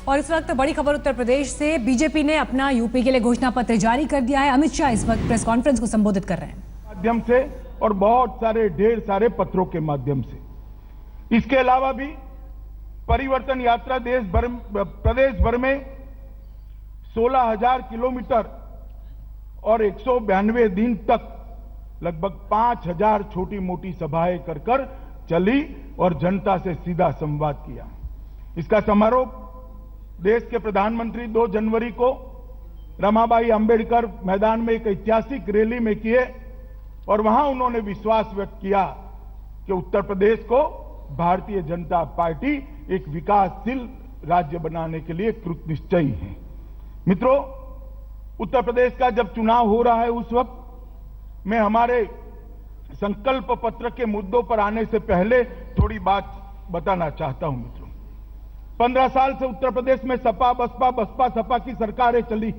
और इस वक्त बड़ी खबर उत्तर प्रदेश से, बीजेपी ने अपना यूपी के लिए घोषणा पत्र जारी कर दिया है। अमित शाह इस वक्त प्रेस कॉन्फ्रेंस को संबोधित कर रहे हैं। माध्यम से और बहुत सारे ढेर सारे पत्रों के माध्यम से। इसके अलावा भी परिवर्तन यात्रा प्रदेश भर में 16,000 किलोमीटर और 192 दिन तक लगभग 5,000 छोटी मोटी सभाएं कर चली और जनता से सीधा संवाद किया। इसका समारोह देश के प्रधानमंत्री 2 जनवरी को रमाबाई अंबेडकर मैदान में एक ऐतिहासिक रैली में किए और वहां उन्होंने विश्वास व्यक्त किया कि उत्तर प्रदेश को भारतीय जनता पार्टी एक विकासशील राज्य बनाने के लिए कृतनिश्चयी है। मित्रों, उत्तर प्रदेश का जब चुनाव हो रहा है उस वक्त मैं हमारे संकल्प पत्र के मुद्दों पर आने से पहले थोड़ी बात बताना चाहता हूं। मित्रों, 15 साल से उत्तर प्रदेश में सपा बसपा सपा की सरकारें चली।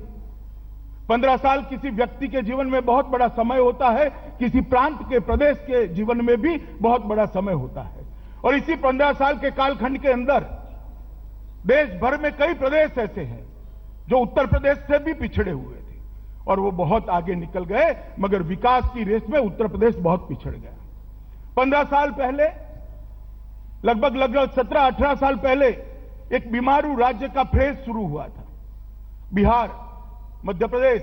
15 साल किसी व्यक्ति के जीवन में बहुत बड़ा समय होता है, किसी प्रांत के प्रदेश के जीवन में भी बहुत बड़ा समय होता है। और इसी 15 साल के कालखंड के अंदर देश भर में कई प्रदेश ऐसे हैं जो उत्तर प्रदेश से भी पिछड़े हुए थे और वो बहुत आगे निकल गए, मगर विकास की रेस में उत्तर प्रदेश बहुत पिछड़ गया। 15 साल पहले, लगभग 17-18 साल पहले एक बीमारू राज्य का फेज शुरू हुआ था। बिहार, मध्य प्रदेश,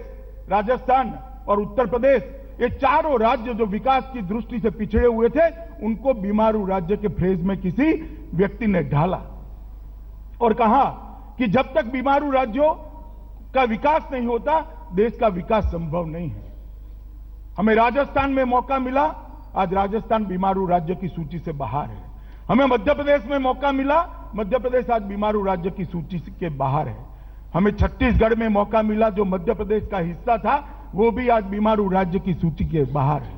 राजस्थान और उत्तर प्रदेश, ये चारों राज्य जो विकास की दृष्टि से पिछड़े हुए थे, उनको बीमारू राज्य के फेज में किसी व्यक्ति ने ढाला और कहा कि जब तक बीमारू राज्यों का विकास नहीं होता, देश का विकास संभव नहीं है। हमें राजस्थान में मौका मिला, आज राजस्थान बीमारू राज्य की सूची से बाहर है। हमें मध्य प्रदेश में मौका मिला, मध्य प्रदेश आज बीमारू राज्य की सूची के बाहर है। हमें छत्तीसगढ़ में मौका मिला, जो मध्य प्रदेश का हिस्सा था, वो भी आज बीमारू राज्य की सूची के बाहर है।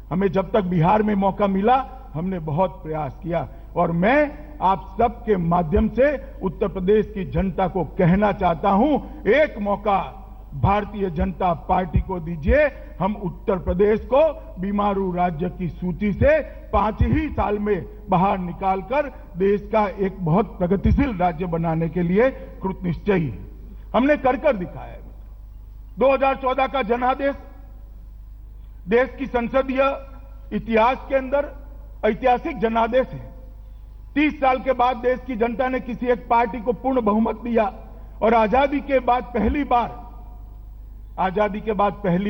हमें जब तक बिहार में मौका मिला, हमने बहुत प्रयास किया और मैं आप सबके माध्यम से उत्तर प्रदेश की जनता को कहना चाहता हूं, एक मौका भारतीय जनता पार्टी को दीजिए। हम उत्तर प्रदेश को बीमारू राज्य की सूची से 5 ही साल में बाहर निकालकर देश का एक बहुत प्रगतिशील राज्य बनाने के लिए कृतनिश्चयी है। हमने कर दिखाया है। 2014 का जनादेश देश की संसदीय इतिहास के अंदर ऐतिहासिक जनादेश है। 30 साल के बाद देश की जनता ने किसी एक पार्टी को पूर्ण बहुमत दिया और आजादी के बाद पहली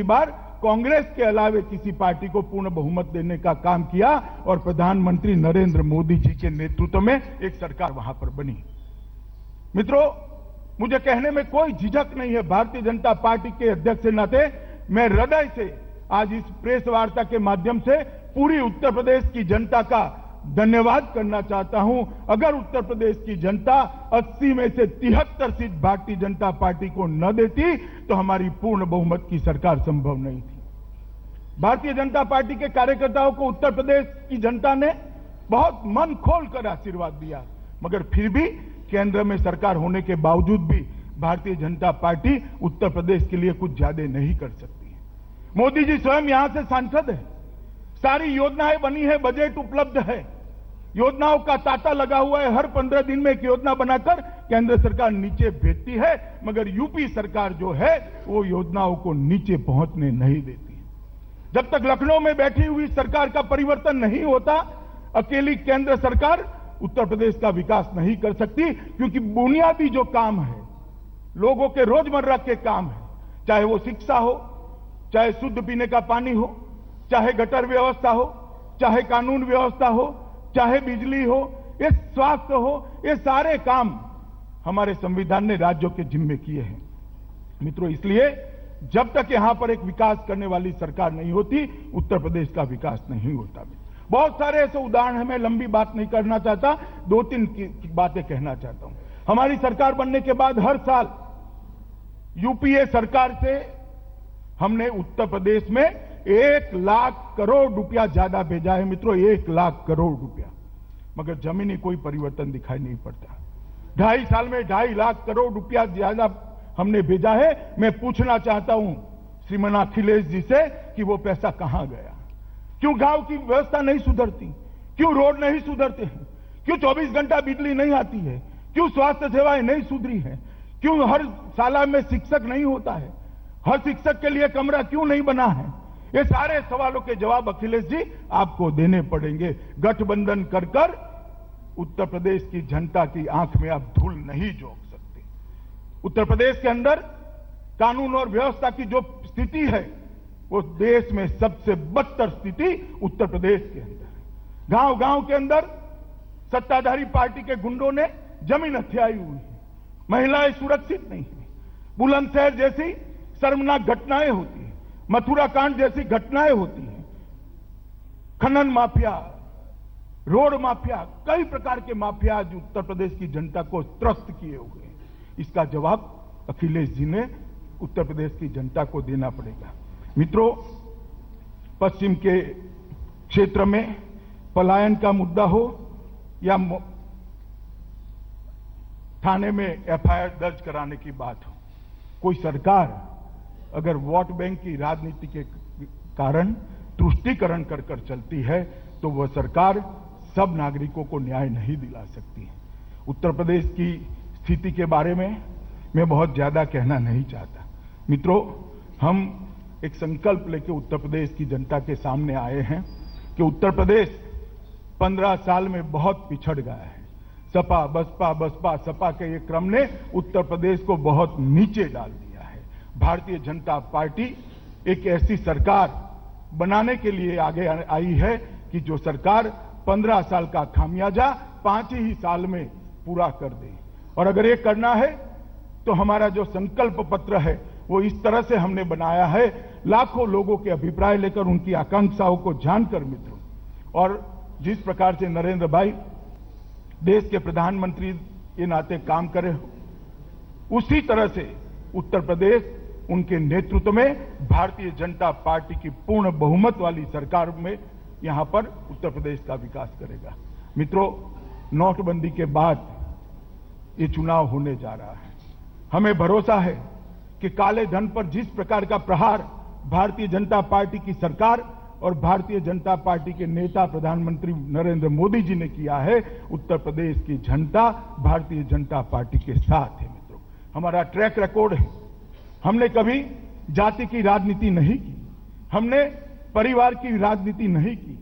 बार कांग्रेस के अलावे किसी पार्टी को पूर्ण बहुमत देने का काम किया और प्रधानमंत्री नरेंद्र मोदी जी के नेतृत्व में एक सरकार वहां पर बनी। मित्रों, मुझे कहने में कोई झिझक नहीं है, भारतीय जनता पार्टी के अध्यक्ष के नाते मैं हृदय से आज इस प्रेस वार्ता के माध्यम से पूरी उत्तर प्रदेश की जनता का धन्यवाद करना चाहता हूं। अगर उत्तर प्रदेश की जनता 80 में से 73 सीट भारतीय जनता पार्टी को न देती तो हमारी पूर्ण बहुमत की सरकार संभव नहीं थी। भारतीय जनता पार्टी के कार्यकर्ताओं को उत्तर प्रदेश की जनता ने बहुत मन खोलकर आशीर्वाद दिया, मगर फिर भी केंद्र में सरकार होने के बावजूद भी भारतीय जनता पार्टी उत्तर प्रदेश के लिए कुछ ज्यादा नहीं कर सकती है। मोदी जी स्वयं यहां से सांसद है, सारी योजनाएं बनी है, बजट उपलब्ध है, योजनाओं का तांता लगा हुआ है। हर 15 दिन में एक योजना बनाकर केंद्र सरकार नीचे भेजती है, मगर यूपी सरकार जो है वो योजनाओं को नीचे पहुंचने नहीं देती है। जब तक लखनऊ में बैठी हुई सरकार का परिवर्तन नहीं होता, अकेली केंद्र सरकार उत्तर प्रदेश का विकास नहीं कर सकती, क्योंकि बुनियादी जो काम है, लोगों के रोजमर्रा के काम है, चाहे वो शिक्षा हो, चाहे शुद्ध पीने का पानी हो, चाहे गटर व्यवस्था हो, चाहे कानून व्यवस्था हो, चाहे बिजली हो, ये स्वास्थ्य हो, ये सारे काम हमारे संविधान ने राज्यों के जिम्मे किए हैं। मित्रों, इसलिए जब तक यहां पर एक विकास करने वाली सरकार नहीं होती, उत्तर प्रदेश का विकास नहीं होता। बहुत सारे ऐसे उदाहरण हैं, मैं लंबी बात नहीं करना चाहता, 2-3 की बातें कहना चाहता हूं। हमारी सरकार बनने के बाद हर साल यूपीए सरकार से हमने उत्तर प्रदेश में 1 लाख करोड़ रुपया ज्यादा भेजा है। मित्रों, 1 लाख करोड़ रुपया, मगर जमीनी कोई परिवर्तन दिखाई नहीं पड़ता। 2.5 साल में 2.5 लाख करोड़ रुपया ज्यादा हमने भेजा है। मैं पूछना चाहता हूं श्रीमान अखिलेश जी से कि वो पैसा कहां गया? क्यों गांव की व्यवस्था नहीं सुधरती? क्यों रोड नहीं सुधरते हैं? क्यों 24 घंटा बिजली नहीं आती है? क्यों स्वास्थ्य सेवाएं नहीं सुधरी हैं? क्यों हर शाला में शिक्षक नहीं होता है? हर शिक्षक के लिए कमरा क्यों नहीं बना है? ये सारे सवालों के जवाब अखिलेश जी आपको देने पड़ेंगे। गठबंधन कर कर उत्तर प्रदेश की जनता की आंख में आप धूल नहीं झोंक सकते। उत्तर प्रदेश के अंदर कानून और व्यवस्था की जो स्थिति है वो देश में सबसे बदतर स्थिति उत्तर प्रदेश के अंदर है। गांव गांव के अंदर सत्ताधारी पार्टी के गुंडों ने जमीन हथियाई हुई है। महिलाएं सुरक्षित नहीं है। बुलंदशहर जैसी शर्मनाक घटनाएं होती है। मथुरा कांड जैसी घटनाएं होती हैं। खनन माफिया, रोड माफिया, कई प्रकार के माफिया आज उत्तर प्रदेश की जनता को त्रस्त किए हुए हैं। इसका जवाब अखिलेश जी ने उत्तर प्रदेश की जनता को देना पड़ेगा। मित्रों, पश्चिम के क्षेत्र में पलायन का मुद्दा हो या थाने में एफआईआर दर्ज कराने की बात हो, कोई सरकार अगर वोट बैंक की राजनीति के कारण तुष्टीकरण कर कर चलती है तो वह सरकार सब नागरिकों को न्याय नहीं दिला सकती है। उत्तर प्रदेश की स्थिति के बारे में मैं बहुत ज्यादा कहना नहीं चाहता। मित्रों, हम एक संकल्प लेकर उत्तर प्रदेश की जनता के सामने आए हैं कि उत्तर प्रदेश 15 साल में बहुत पिछड़ गया है। सपा बसपा बसपा सपा के ये क्रम ने उत्तर प्रदेश को बहुत नीचे डाल दिया है। भारतीय जनता पार्टी एक ऐसी सरकार बनाने के लिए आगे आई है कि जो सरकार 15 साल का खामियाजा 5 ही साल में पूरा कर दे। और अगर ये करना है तो हमारा जो संकल्प पत्र है वो इस तरह से हमने बनाया है, लाखों लोगों के अभिप्राय लेकर, उनकी आकांक्षाओं को जानकर मित्रों, और जिस प्रकार से नरेंद्र भाई देश के प्रधानमंत्री के नाते काम करे हो, उसी तरह से उत्तर प्रदेश उनके नेतृत्व में भारतीय जनता पार्टी की पूर्ण बहुमत वाली सरकार में यहां पर उत्तर प्रदेश का विकास करेगा। मित्रों, नोटबंदी के बाद ये चुनाव होने जा रहा है। हमें भरोसा है कि काले धन पर जिस प्रकार का प्रहार भारतीय जनता पार्टी की सरकार और भारतीय जनता पार्टी के नेता प्रधानमंत्री नरेंद्र मोदी जी ने किया है, उत्तर प्रदेश की जनता भारतीय जनता पार्टी के साथ है। मित्रों, हमारा ट्रैक रिकॉर्ड है। हमने कभी जाति की राजनीति नहीं की, हमने परिवार की राजनीति नहीं की,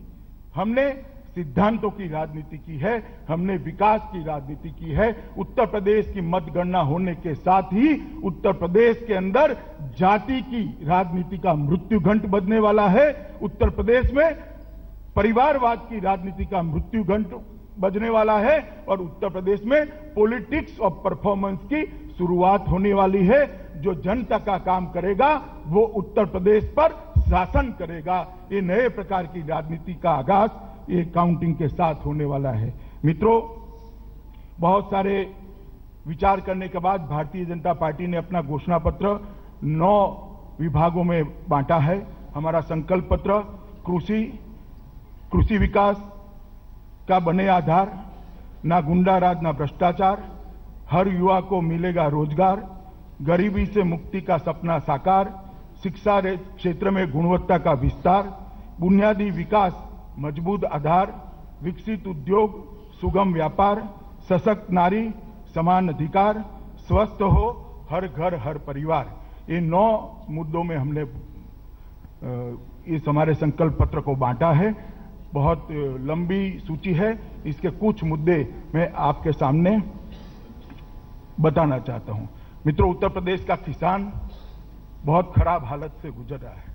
हमने सिद्धांतों की राजनीति की है, हमने विकास की राजनीति की है। उत्तर प्रदेश की मतगणना होने के साथ ही उत्तर प्रदेश के अंदर जाति की राजनीति का मृत्यु घंट बजने वाला है। उत्तर प्रदेश में परिवारवाद की राजनीति का मृत्यु घंट बजने वाला है और उत्तर प्रदेश में पॉलिटिक्स ऑफ परफॉर्मेंस की शुरुआत होने वाली है। जो जनता का काम करेगा वो उत्तर प्रदेश पर शासन करेगा। ये नए प्रकार की राजनीति का आगाज ये काउंटिंग के साथ होने वाला है। मित्रों, बहुत सारे विचार करने के बाद भारतीय जनता पार्टी ने अपना घोषणा पत्र 9 विभागों में बांटा है। हमारा संकल्प पत्र कृषि विकास का बने आधार, ना गुंडा राज ना भ्रष्टाचार, हर युवा को मिलेगा रोजगार, गरीबी से मुक्ति का सपना साकार, शिक्षा क्षेत्र में गुणवत्ता का विस्तार, बुनियादी विकास मजबूत आधार, विकसित उद्योग, सुगम व्यापार, सशक्त नारी, समान अधिकार, स्वस्थ हो हर घर हर परिवार। ये 9 मुद्दों में हमने इस हमारे संकल्प पत्र को बांटा है। बहुत लंबी सूची है, इसके कुछ मुद्दे मैं आपके सामने बताना चाहता हूं। मित्रों, उत्तर प्रदेश का किसान बहुत खराब हालत से गुजर रहा है।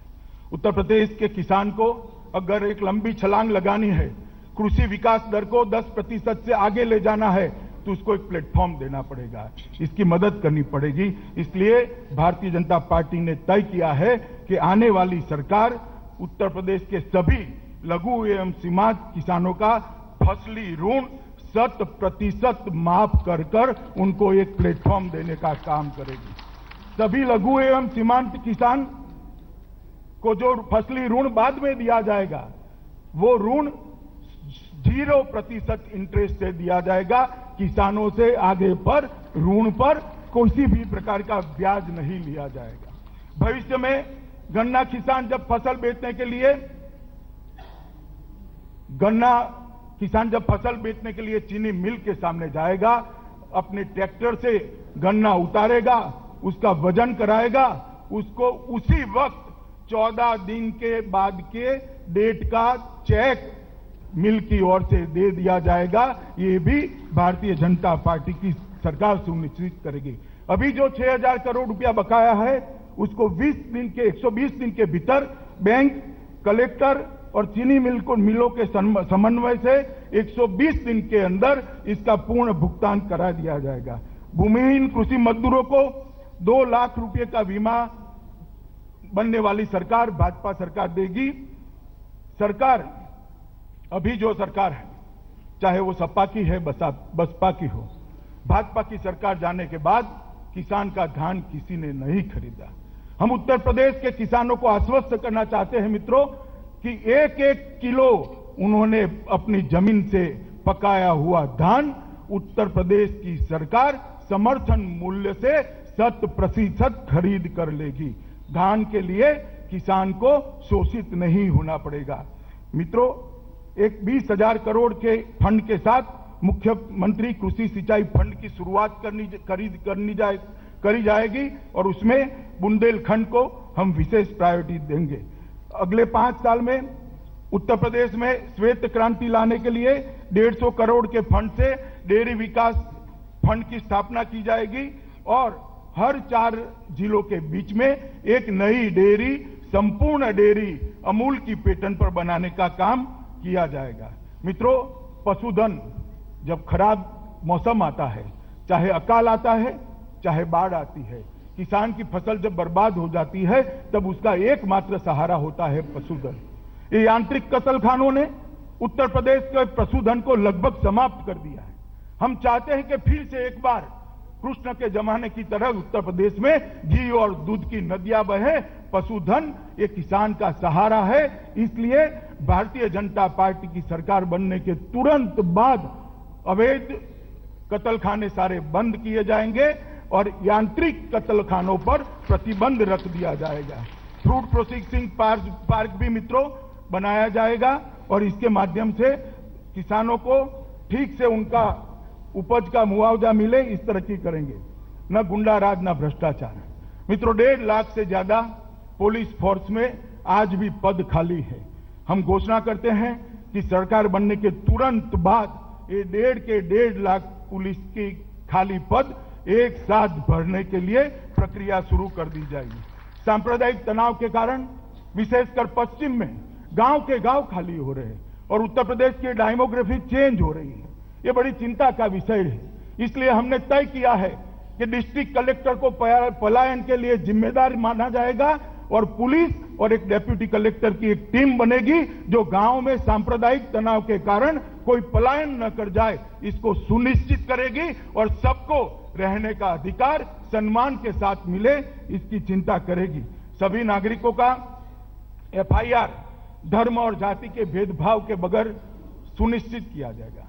उत्तर प्रदेश के किसान को अगर एक लंबी छलांग लगानी है, कृषि विकास दर को 10% से आगे ले जाना है, तो उसको एक प्लेटफॉर्म देना पड़ेगा, इसकी मदद करनी पड़ेगी। इसलिए भारतीय जनता पार्टी ने तय किया है कि आने वाली सरकार उत्तर प्रदेश के सभी लघु एवं सीमांत किसानों का फसली ऋण 100% माफ कर कर उनको एक प्लेटफॉर्म देने का काम करेगी। सभी लघु एवं सीमांत किसान को जो फसली ऋण बाद में दिया जाएगा, वो ऋण 0% इंटरेस्ट से दिया जाएगा। किसानों से आगे पर ऋण पर किसी भी प्रकार का ब्याज नहीं लिया जाएगा। भविष्य में गन्ना किसान जब फसल बेचने के लिए चीनी मिल के सामने जाएगा अपने ट्रैक्टर से गन्ना उतारेगा, उसका वजन कराएगा, उसको उसी वक्त 14 दिन के बाद के डेट का चेक मिल की ओर से दे दिया जाएगा। ये भी भारतीय जनता पार्टी की सरकार सुनिश्चित करेगी। अभी जो 6,000 करोड़ रुपया बकाया है, उसको 120 दिन के भीतर बैंक, कलेक्टर और चीनी मिलों के समन्वय से 120 दिन के अंदर इसका पूर्ण भुगतान करा दिया जाएगा। भूमिहीन कृषि मजदूरों को 2 लाख रुपए का बीमा बनने वाली सरकार भाजपा सरकार देगी। सरकार, अभी जो सरकार है, चाहे वो सपा की है, बसपा की हो, भाजपा की सरकार जाने के बाद किसान का धान किसी ने नहीं खरीदा। हम उत्तर प्रदेश के किसानों को आश्वस्त करना चाहते हैं मित्रों कि 1-1 किलो उन्होंने अपनी जमीन से पकाया हुआ धान उत्तर प्रदेश की सरकार समर्थन मूल्य से 100% खरीद कर लेगी। धान के लिए किसान को शोषित नहीं होना पड़ेगा। मित्रों, एक 20,000 करोड़ के फंड के साथ मुख्यमंत्री कृषि सिंचाई फंड की शुरुआत करी जाएगी और उसमें बुंदेलखंड को हम विशेष प्रायोरिटी देंगे। अगले 5 साल में उत्तर प्रदेश में श्वेत क्रांति लाने के लिए 150 करोड़ के फंड से डेयरी विकास फंड की स्थापना की जाएगी और हर 4 जिलों के बीच में एक नई डेयरी, संपूर्ण डेयरी अमूल की पेटर्न पर बनाने का काम किया जाएगा। मित्रों, पशुधन, जब खराब मौसम आता है, चाहे अकाल आता है, चाहे बाढ़ आती है, किसान की फसल जब बर्बाद हो जाती है, तब उसका एकमात्र सहारा होता है पशुधन। ये यांत्रिक कत्लखानों ने उत्तर प्रदेश के पशुधन को लगभग समाप्त कर दिया है। हम चाहते हैं कि फिर से एक बार कृष्ण के जमाने की तरह उत्तर प्रदेश में घी और दूध की नदियां बहे। पशुधन ये किसान का सहारा है। इसलिए भारतीय जनता पार्टी की सरकार बनने के तुरंत बाद अवैध कत्लखाने सारे बंद किए जाएंगे और यांत्रिक कत्लखानों पर प्रतिबंध रख दिया जाएगा। फ्रूट प्रोसेसिंग पार्क भी मित्रों बनाया जाएगा और इसके माध्यम से किसानों को ठीक से उनका उपज का मुआवजा मिले, इस तरक्की करेंगे। न गुंडा राज, न भ्रष्टाचार। मित्रों, 1.5 लाख से ज्यादा पुलिस फोर्स में आज भी पद खाली है। हम घोषणा करते हैं कि सरकार बनने के तुरंत बाद ये 1.5 लाख पुलिस की खाली पद एक साथ भरने के लिए प्रक्रिया शुरू कर दी जाएगी। सांप्रदायिक तनाव के कारण विशेषकर पश्चिम में गांव के गांव खाली हो रहे हैं और उत्तर प्रदेश की डेमोग्राफी चेंज हो रही है। ये बड़ी चिंता का विषय है। इसलिए हमने तय किया है कि डिस्ट्रिक्ट कलेक्टर को पलायन के लिए जिम्मेदार माना जाएगा और पुलिस और एक डेप्यूटी कलेक्टर की एक टीम बनेगी जो गांव में सांप्रदायिक तनाव के कारण कोई पलायन न कर जाए, इसको सुनिश्चित करेगी और सबको रहने का अधिकार सम्मान के साथ मिले, इसकी चिंता करेगी। सभी नागरिकों का एफआईआर धर्म और जाति के भेदभाव के बगैर सुनिश्चित किया जाएगा।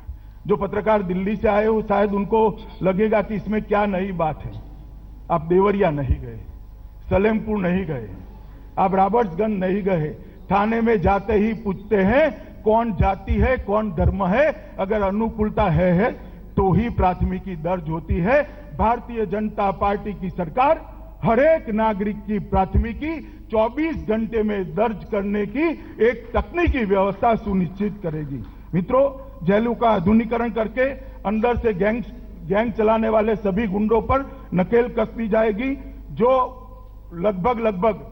जो पत्रकार दिल्ली से आए हो, शायद उनको लगेगा कि इसमें क्या नई बात है। आप देवरिया नहीं गए, सलेमपुर नहीं गए, आप रॉबर्ट्सगंज नहीं गए। थाने में जाते ही पूछते हैं कौन जाति है, कौन धर्म है। अगर अनुकूलता है तो ही प्राथमिकी दर्ज होती है। भारतीय जनता पार्टी की सरकार हर एक नागरिक की प्राथमिकी 24 घंटे में दर्ज करने की एक तकनीकी व्यवस्था सुनिश्चित करेगी। मित्रों, जेलों का आधुनिकीकरण करके अंदर से गैंग चलाने वाले सभी गुंडों पर नकेल कस दी जाएगी। जो लगभग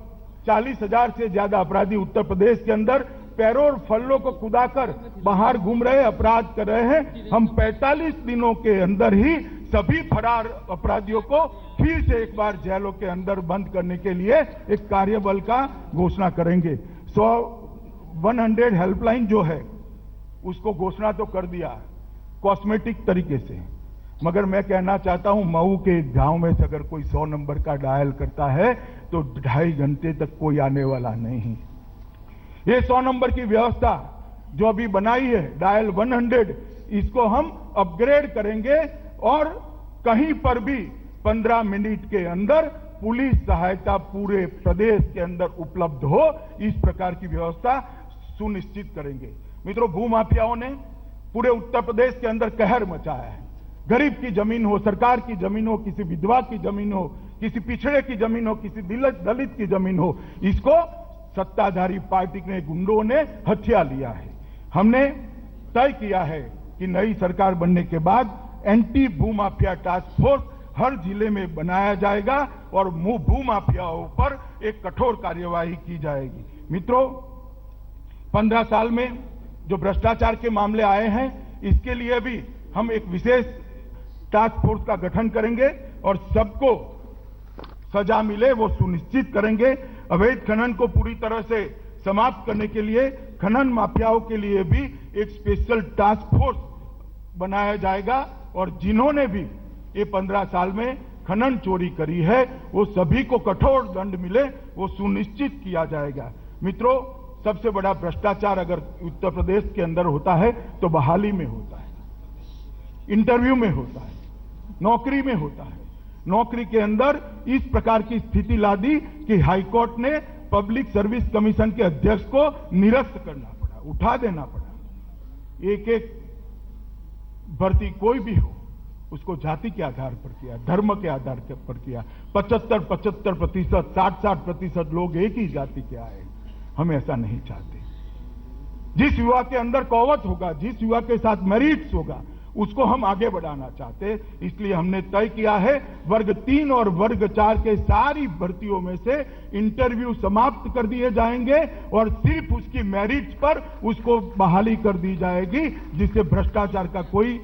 40,000 से ज्यादा अपराधी उत्तर प्रदेश के अंदर पैरोल फल्लों को कुदाकर बाहर घूम रहे, अपराध कर रहे हैं, हम 45 दिनों के अंदर ही सभी फरार अपराधियों को फिर से एक बार जेलों के अंदर बंद करने के लिए एक कार्यबल का घोषणा करेंगे। 100 हेल्पलाइन जो है उसको घोषणा तो कर दिया कॉस्मेटिक तरीके से, मगर मैं कहना चाहता हूं मऊ के गांव में से अगर कोई 100 नंबर का डायल करता है तो 2.5 घंटे तक कोई आने वाला नहीं। ये 100 नंबर की व्यवस्था जो अभी बनाई है डायल 100, इसको हम अपग्रेड करेंगे और कहीं पर भी 15 मिनट के अंदर पुलिस सहायता पूरे प्रदेश के अंदर उपलब्ध हो, इस प्रकार की व्यवस्था सुनिश्चित करेंगे। मित्रों, भूमाफियाओं ने पूरे उत्तर प्रदेश के अंदर कहर मचाया है। गरीब की जमीन हो, सरकार की जमीन हो, किसी विधवा की जमीन हो, किसी पिछड़े की जमीन हो, किसी दलित की जमीन हो, इसको सत्ताधारी पार्टी के गुंडों ने हथिया लिया है। हमने तय किया है कि नई सरकार बनने के बाद एंटी भूमाफिया टास्क फोर्स हर जिले में बनाया जाएगा और भूमाफियाओं पर एक कठोर कार्यवाही की जाएगी। मित्रों, 15 साल में जो भ्रष्टाचार के मामले आए हैं, इसके लिए भी हम एक विशेष टास्क फोर्स का गठन करेंगे और सबको सजा मिले वो सुनिश्चित करेंगे। अवैध खनन को पूरी तरह से समाप्त करने के लिए खनन माफियाओं के लिए भी एक स्पेशल टास्क फोर्स बनाया जाएगा और जिन्होंने भी ये 15 साल में खनन चोरी करी है वो सभी को कठोर दंड मिले, वो सुनिश्चित किया जाएगा। मित्रों, सबसे बड़ा भ्रष्टाचार अगर उत्तर प्रदेश के अंदर होता है तो बहाली में होता है, इंटरव्यू में होता है, नौकरी में होता है। नौकरी के अंदर इस प्रकार की स्थिति ला दी कि हाईकोर्ट ने पब्लिक सर्विस कमीशन के अध्यक्ष को निरस्त करना पड़ा, उठा देना पड़ा। एक एक भर्ती कोई भी हो उसको जाति के आधार पर किया, धर्म के आधार पर किया। 75-75%, 60-60% लोग एक ही जाति के आए। हम ऐसा नहीं चाहते। जिस युवा के अंदर कौवत होगा, जिस युवा के साथ मेरिट्स होगा, उसको हम आगे बढ़ाना चाहते। इसलिए हमने तय किया है वर्ग 3 और वर्ग 4 के सारी भर्तियों में से इंटरव्यू समाप्त कर दिए जाएंगे और सिर्फ उसकी मेरिट्स पर उसको बहाली कर दी जाएगी, जिससे भ्रष्टाचार का कोई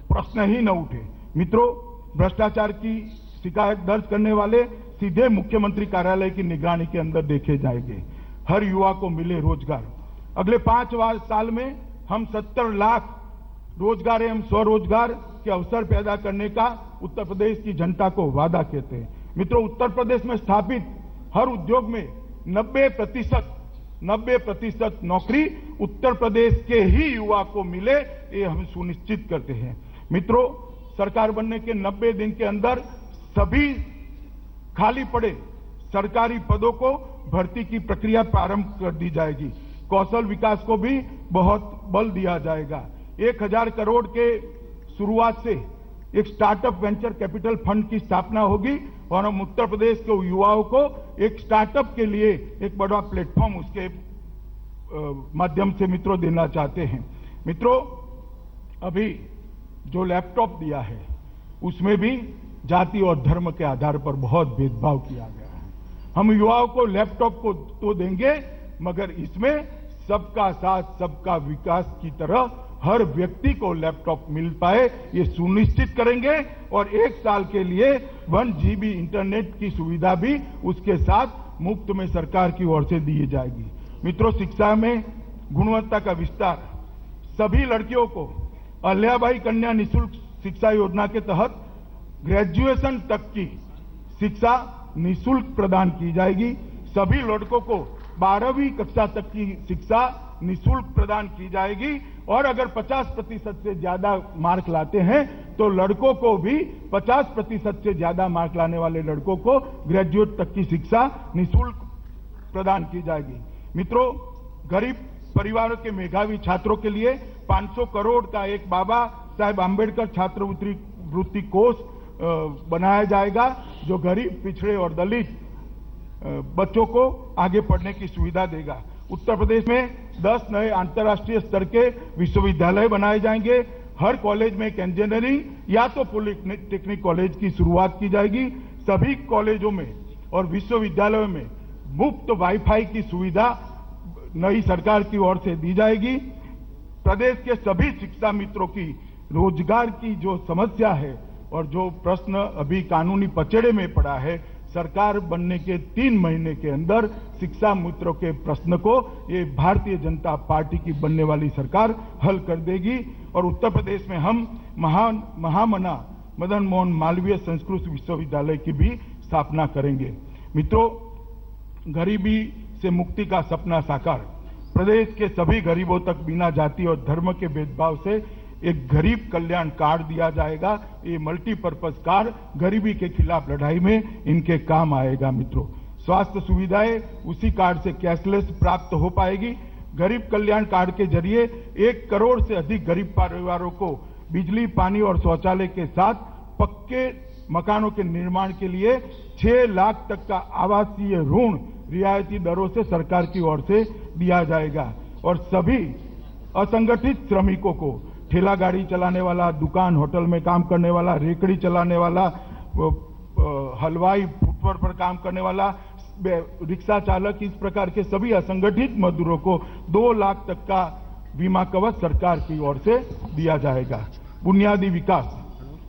प्रश्न ही न उठे। मित्रों, भ्रष्टाचार की शिकायत दर्ज करने वाले सीधे मुख्यमंत्री कार्यालय की निगरानी के अंदर देखे जाएंगे। हर युवा को मिले रोजगार। अगले 5 साल में हम 70 लाख रोजगार एवं स्वरोजगार के अवसर पैदा करने का उत्तर प्रदेश की जनता को वादा कहते हैं। मित्रों, उत्तर प्रदेश में स्थापित हर उद्योग में 90% नौकरी उत्तर प्रदेश के ही युवा को मिले, ये हम सुनिश्चित करते हैं। मित्रों, सरकार बनने के 90 दिन के अंदर सभी खाली पड़े सरकारी पदों को भर्ती की प्रक्रिया प्रारंभ कर दी जाएगी। कौशल विकास को भी बहुत बल दिया जाएगा। 1000 करोड़ के शुरुआत से एक स्टार्टअप वेंचर कैपिटल फंड की स्थापना होगी और हम उत्तर प्रदेश के युवाओं को एक स्टार्टअप के लिए एक बड़ा प्लेटफॉर्म उसके माध्यम से मित्रों देना चाहते हैं। मित्रों, अभी जो लैपटॉप दिया है उसमें भी जाति और धर्म के आधार पर बहुत भेदभाव किया गया है। हम युवाओं को लैपटॉप को तो देंगे, मगर इसमें सबका साथ सबका विकास की तरह हर व्यक्ति को लैपटॉप मिल पाए, ये सुनिश्चित करेंगे और 1 साल के लिए 1 GB इंटरनेट की सुविधा भी उसके साथ मुफ्त में सरकार की ओर से दी जाएगी। मित्रों, शिक्षा में गुणवत्ता का विस्तार। सभी लड़कियों को अहल्याबाई कन्या निःशुल्क शिक्षा योजना के तहत ग्रेजुएशन तक की शिक्षा निःशुल्क प्रदान की जाएगी। सभी लड़कों को 12वीं कक्षा तक की शिक्षा निःशुल्क प्रदान की जाएगी और अगर 50% से ज्यादा मार्क लाते हैं तो लड़कों को भी 50% से ज्यादा मार्क लाने वाले लड़कों को ग्रेजुएट तक की शिक्षा निःशुल्क प्रदान की जाएगी। मित्रों, गरीब परिवारों के मेधावी छात्रों के लिए 500 करोड़ का एक बाबा साहेब आंबेडकर छात्रवृत्ति कोष बनाया जाएगा, जो गरीब, पिछड़े और दलित बच्चों को आगे पढ़ने की सुविधा देगा। उत्तर प्रदेश में 10 नए अंतर्राष्ट्रीय स्तर के विश्वविद्यालय बनाए जाएंगे। हर कॉलेज में एक इंजीनियरिंग या तो पॉलिटेक्निक कॉलेज की शुरुआत की जाएगी। सभी कॉलेजों में और विश्वविद्यालयों में मुफ्त वाईफाई की सुविधा नई सरकार की ओर से दी जाएगी। प्रदेश के सभी शिक्षा मित्रों की रोजगार की जो समस्या है और जो प्रश्न अभी कानूनी पचड़े में पड़ा है, सरकार बनने के 3 महीने के अंदर शिक्षा मित्रों के प्रश्न को ये भारतीय जनता पार्टी की बनने वाली सरकार हल कर देगी और उत्तर प्रदेश में हम महामना मदन मोहन मालवीय संस्कृत विश्वविद्यालय की भी स्थापना करेंगे। मित्रों, गरीबी से मुक्ति का सपना साकार। प्रदेश के सभी गरीबों तक बिना जाति और धर्म के भेदभाव से एक गरीब कल्याण कार्ड दिया जाएगा। ये मल्टीपर्पज कार्ड गरीबी के खिलाफ लड़ाई में इनके काम आएगा। मित्रों, स्वास्थ्य सुविधाएं उसी कार्ड से कैशलेस प्राप्त हो पाएगी। गरीब कल्याण कार्ड के जरिए 1 करोड़ से अधिक गरीब परिवारों को बिजली, पानी और शौचालय के साथ पक्के मकानों के निर्माण के लिए 6 लाख तक का आवासीय ऋण रियायती दरों से सरकार की ओर से दिया जाएगा और सभी असंगठित श्रमिकों को, ठेला गाड़ी चलाने वाला, दुकान होटल में काम करने वाला, रेकड़ी चलाने वाला, हलवाई, फुटपाथ पर काम करने वाला, रिक्शा चालक, इस प्रकार के सभी असंगठित मजदूरों को 2 लाख तक का बीमा कवच सरकार की ओर से दिया जाएगा। बुनियादी विकास,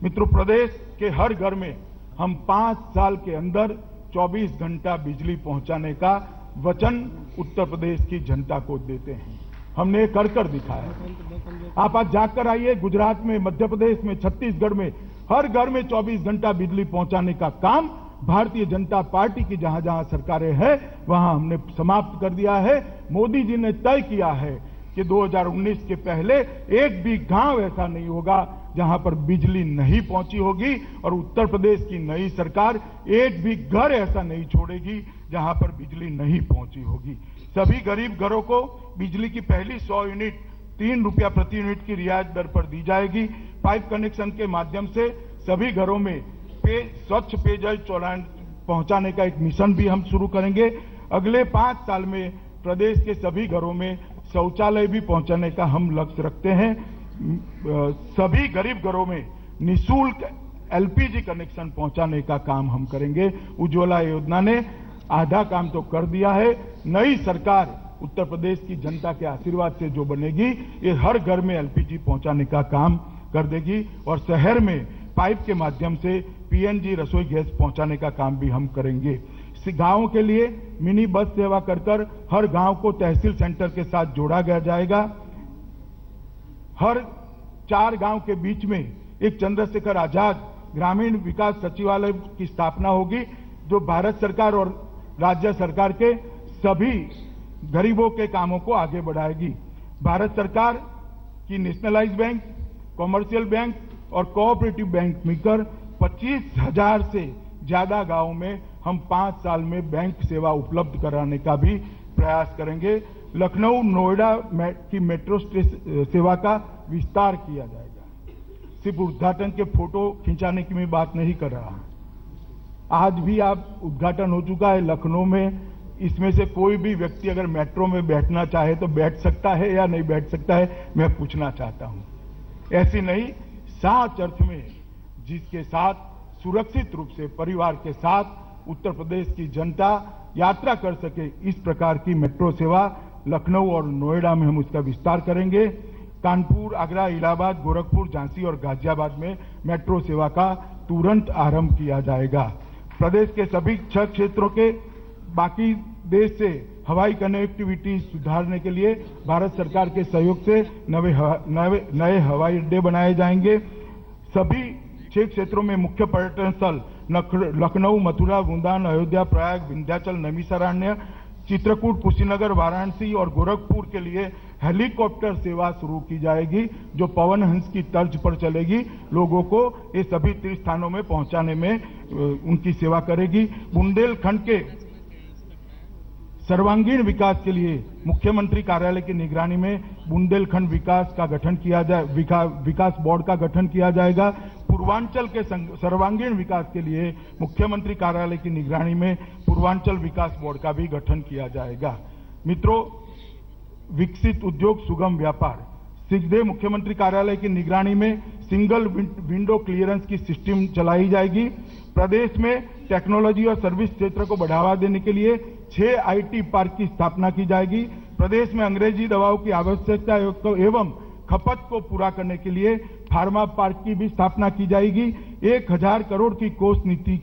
मित्रों, प्रदेश के हर घर में हम 5 साल के अंदर 24 घंटा बिजली पहुंचाने का वचन उत्तर प्रदेश की जनता को देते हैं। हमने कर कर दिखाया। आप आज जाकर आइए, गुजरात में, मध्य प्रदेश में, छत्तीसगढ़ में हर घर में 24 घंटा बिजली पहुंचाने का काम भारतीय जनता पार्टी की जहां जहां सरकारें हैं वहां हमने समाप्त कर दिया है। मोदी जी ने तय किया है कि 2019 के पहले एक भी गांव ऐसा नहीं होगा जहां पर बिजली नहीं पहुंची होगी और उत्तर प्रदेश की नई सरकार एक भी घर ऐसा नहीं छोड़ेगी जहां पर बिजली नहीं पहुंची होगी। सभी गरीब घरों को बिजली की पहली 100 यूनिट 3 रुपया प्रति यूनिट की रियायत दर पर दी जाएगी। पाइप कनेक्शन के माध्यम से सभी घरों में स्वच्छ पेयजल पहुंचाने का एक मिशन भी हम शुरू करेंगे। अगले 5 साल में प्रदेश के सभी घरों में शौचालय भी पहुंचाने का हम लक्ष्य रखते हैं। सभी गरीब घरों में निःशुल्क एलपीजी कनेक्शन पहुंचाने का काम हम करेंगे। उज्ज्वला योजना ने आधा काम तो कर दिया है। नई सरकार उत्तर प्रदेश की जनता के आशीर्वाद से जो बनेगी, ये हर घर में एलपीजी पहुंचाने का काम कर देगी और शहर में पाइप के माध्यम से पीएनजी रसोई गैस पहुंचाने का काम भी हम करेंगे। गांवों के लिए मिनी बस सेवा कर हर गांव को तहसील सेंटर के साथ जोड़ा गया जाएगा। हर 4 गांव के बीच में एक चंद्रशेखर आजाद ग्रामीण विकास सचिवालय की स्थापना होगी, जो भारत सरकार और राज्य सरकार के सभी गरीबों के कामों को आगे बढ़ाएगी। भारत सरकार की नेशनलाइज बैंक, कॉमर्शियल बैंक और कोऑपरेटिव बैंक मिलकर 25,000 से ज्यादा गांवों में हम 5 साल में बैंक सेवा उपलब्ध कराने का भी प्रयास करेंगे। लखनऊ, नोएडा की मेट्रो सेवा का विस्तार किया जाएगा। सिर्फ उद्घाटन के फोटो खिंचाने की मैं बात नहीं कर रहा। आज भी आप उद्घाटन हो चुका है लखनऊ में। इसमें से कोई भी व्यक्ति अगर मेट्रो में बैठना चाहे तो बैठ सकता है या नहीं बैठ सकता है, मैं पूछना चाहता हूं। ऐसी नहीं, साच अर्थ में जिसके साथ सुरक्षित रूप से परिवार के साथ उत्तर प्रदेश की जनता यात्रा कर सके, इस प्रकार की मेट्रो सेवा लखनऊ और नोएडा में हम उसका विस्तार करेंगे। कानपुर, आगरा, इलाहाबाद, गोरखपुर, झांसी और गाजियाबाद में मेट्रो सेवा का तुरंत आरंभ किया जाएगा। प्रदेश के सभी 6 क्षेत्रों के बाकी देश से हवाई कनेक्टिविटी सुधारने के लिए भारत सरकार के सहयोग से नए हवाई अड्डे बनाए जाएंगे। सभी 6 क्षेत्रों में मुख्य पर्यटन स्थल लखनऊ, मथुरा, वृंदावन, अयोध्या, प्रयाग, विंध्याचल, नैमिषारण्य, चित्रकूट, कुशीनगर, वाराणसी और गोरखपुर के लिए हेलीकॉप्टर सेवा शुरू की जाएगी, जो पवन हंस की तर्ज पर चलेगी। लोगों को ये सभी तीर्थ स्थानों में पहुंचाने में उनकी सेवा करेगी। बुंदेलखंड के सर्वांगीण विकास के लिए मुख्यमंत्री कार्यालय की निगरानी में बुंदेलखंड विकास का गठन किया जाए, विकास बोर्ड का गठन किया जाएगा। पूर्वांचल के सर्वांगीण विकास के लिए मुख्यमंत्री कार्यालय की निगरानी में पूर्वांचल विकास बोर्ड का भी गठन किया जाएगा। मित्रों, विकसित उद्योग, सुगम व्यापार, सीधे मुख्यमंत्री कार्यालय की निगरानी में सिंगल विंडो क्लियरेंस की सिस्टम चलाई जाएगी। प्रदेश में टेक्नोलॉजी और सर्विस क्षेत्र को बढ़ावा देने के लिए 6 आईटी पार्क की स्थापना की जाएगी। प्रदेश में अंग्रेजी दवाओं की आवश्यकता एवं खपत को पूरा करने के लिए फार्मा पार्क की भी स्थापना की जाएगी। 1000 करोड़ की कोष निधि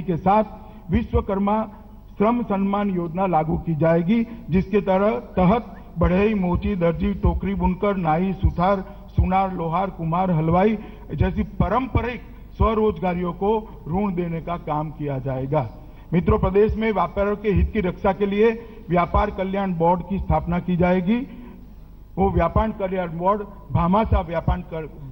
के साथ विश्वकर्मा श्रम सम्मान योजना लागू की जाएगी, जिसके तहत बढ़ई, मोची, दर्जी, टोकरी बुनकर, नाई, सुथार, सुनार, लोहार, कुम्हार, हलवाई जैसी पारंपरिक स्वरोजगारियों को ऋण देने का काम किया जाएगा। मित्रों, प्रदेश में व्यापारियों के हित की रक्षा के लिए व्यापार कल्याण बोर्ड की स्थापना की जाएगी। वो व्यापार कल्याण बोर्ड भामाशाह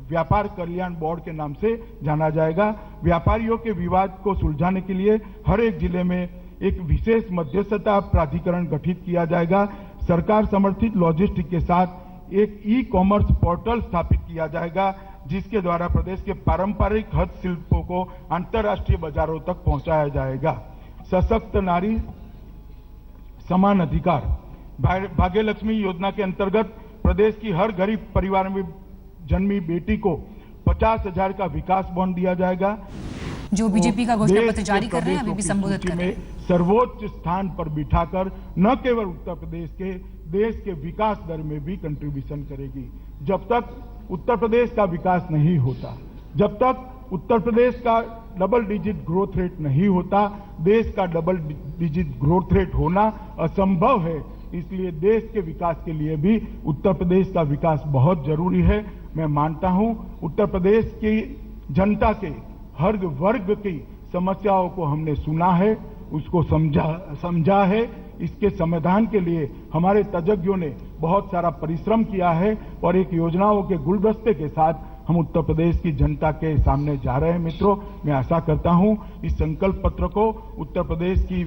व्यापार कल्याण बोर्ड के नाम से जाना जाएगा। व्यापारियों के विवाद को सुलझाने के लिए हर एक जिले में एक विशेष मध्यस्थता प्राधिकरण गठित किया जाएगा। सरकार समर्थित लॉजिस्टिक के साथ एक ई कॉमर्स पोर्टल स्थापित किया जाएगा, जिसके द्वारा प्रदेश के पारंपरिक हस्तशिल्पों को अंतर्राष्ट्रीय बाजारों तक पहुंचाया जाएगा। सशक्त नारी समान अधिकार भाग्य लक्ष्मी योजना के अंतर्गत प्रदेश की हर गरीब परिवार में जन्मी बेटी को 50,000 का विकास बॉन्ड दिया जाएगा। जो बीजेपी का घोषणा पत्र जारी कर रहे हैं अभी भी संबोधित कर रहे हैं। सर्वोच्च स्थान पर बिठाकर न केवल उत्तर प्रदेश के देश के विकास दर में भी कंट्रीब्यूशन करेगी। जब तक उत्तर प्रदेश का विकास नहीं होता, जब तक उत्तर प्रदेश का डबल डिजिट ग्रोथ रेट नहीं होता, देश का डबल डिजिट ग्रोथ रेट होना असंभव है। इसलिए देश के विकास के लिए भी उत्तर प्रदेश का विकास बहुत जरूरी है। मैं मानता हूं उत्तर प्रदेश की जनता के हर वर्ग की समस्याओं को हमने सुना है, उसको समझा है। इसके समाधान के लिए हमारे तज्ञों ने बहुत सारा परिश्रम किया है और एक योजनाओं के गुलदस्ते के साथ हम उत्तर प्रदेश की जनता के सामने जा रहे हैं। मित्रों, मैं आशा करता हूं इस संकल्प पत्र को उत्तर प्रदेश की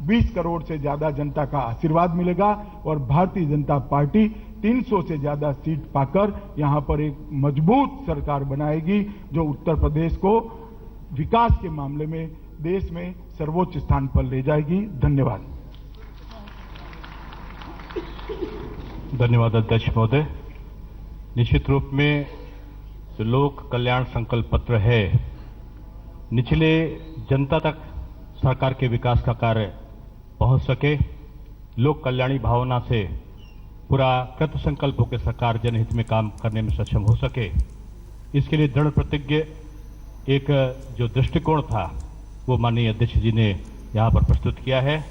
20 करोड़ से ज्यादा जनता का आशीर्वाद मिलेगा और भारतीय जनता पार्टी 300 से ज्यादा सीट पाकर यहां पर एक मजबूत सरकार बनाएगी, जो उत्तर प्रदेश को विकास के मामले में देश में सर्वोच्च स्थान पर ले जाएगी। धन्यवाद। धन्यवाद अध्यक्ष महोदय। निश्चित रूप में जो लोक कल्याण संकल्प पत्र है, निचले जनता तक सरकार के विकास का कार्य पहुंच सके, लोक कल्याणी भावना से पूरा कृत संकल्प होकर सरकार जनहित में काम करने में सक्षम हो सके, इसके लिए दृढ़ प्रतिज्ञ एक जो दृष्टिकोण था वो माननीय अध्यक्ष जी ने यहाँ पर प्रस्तुत किया है।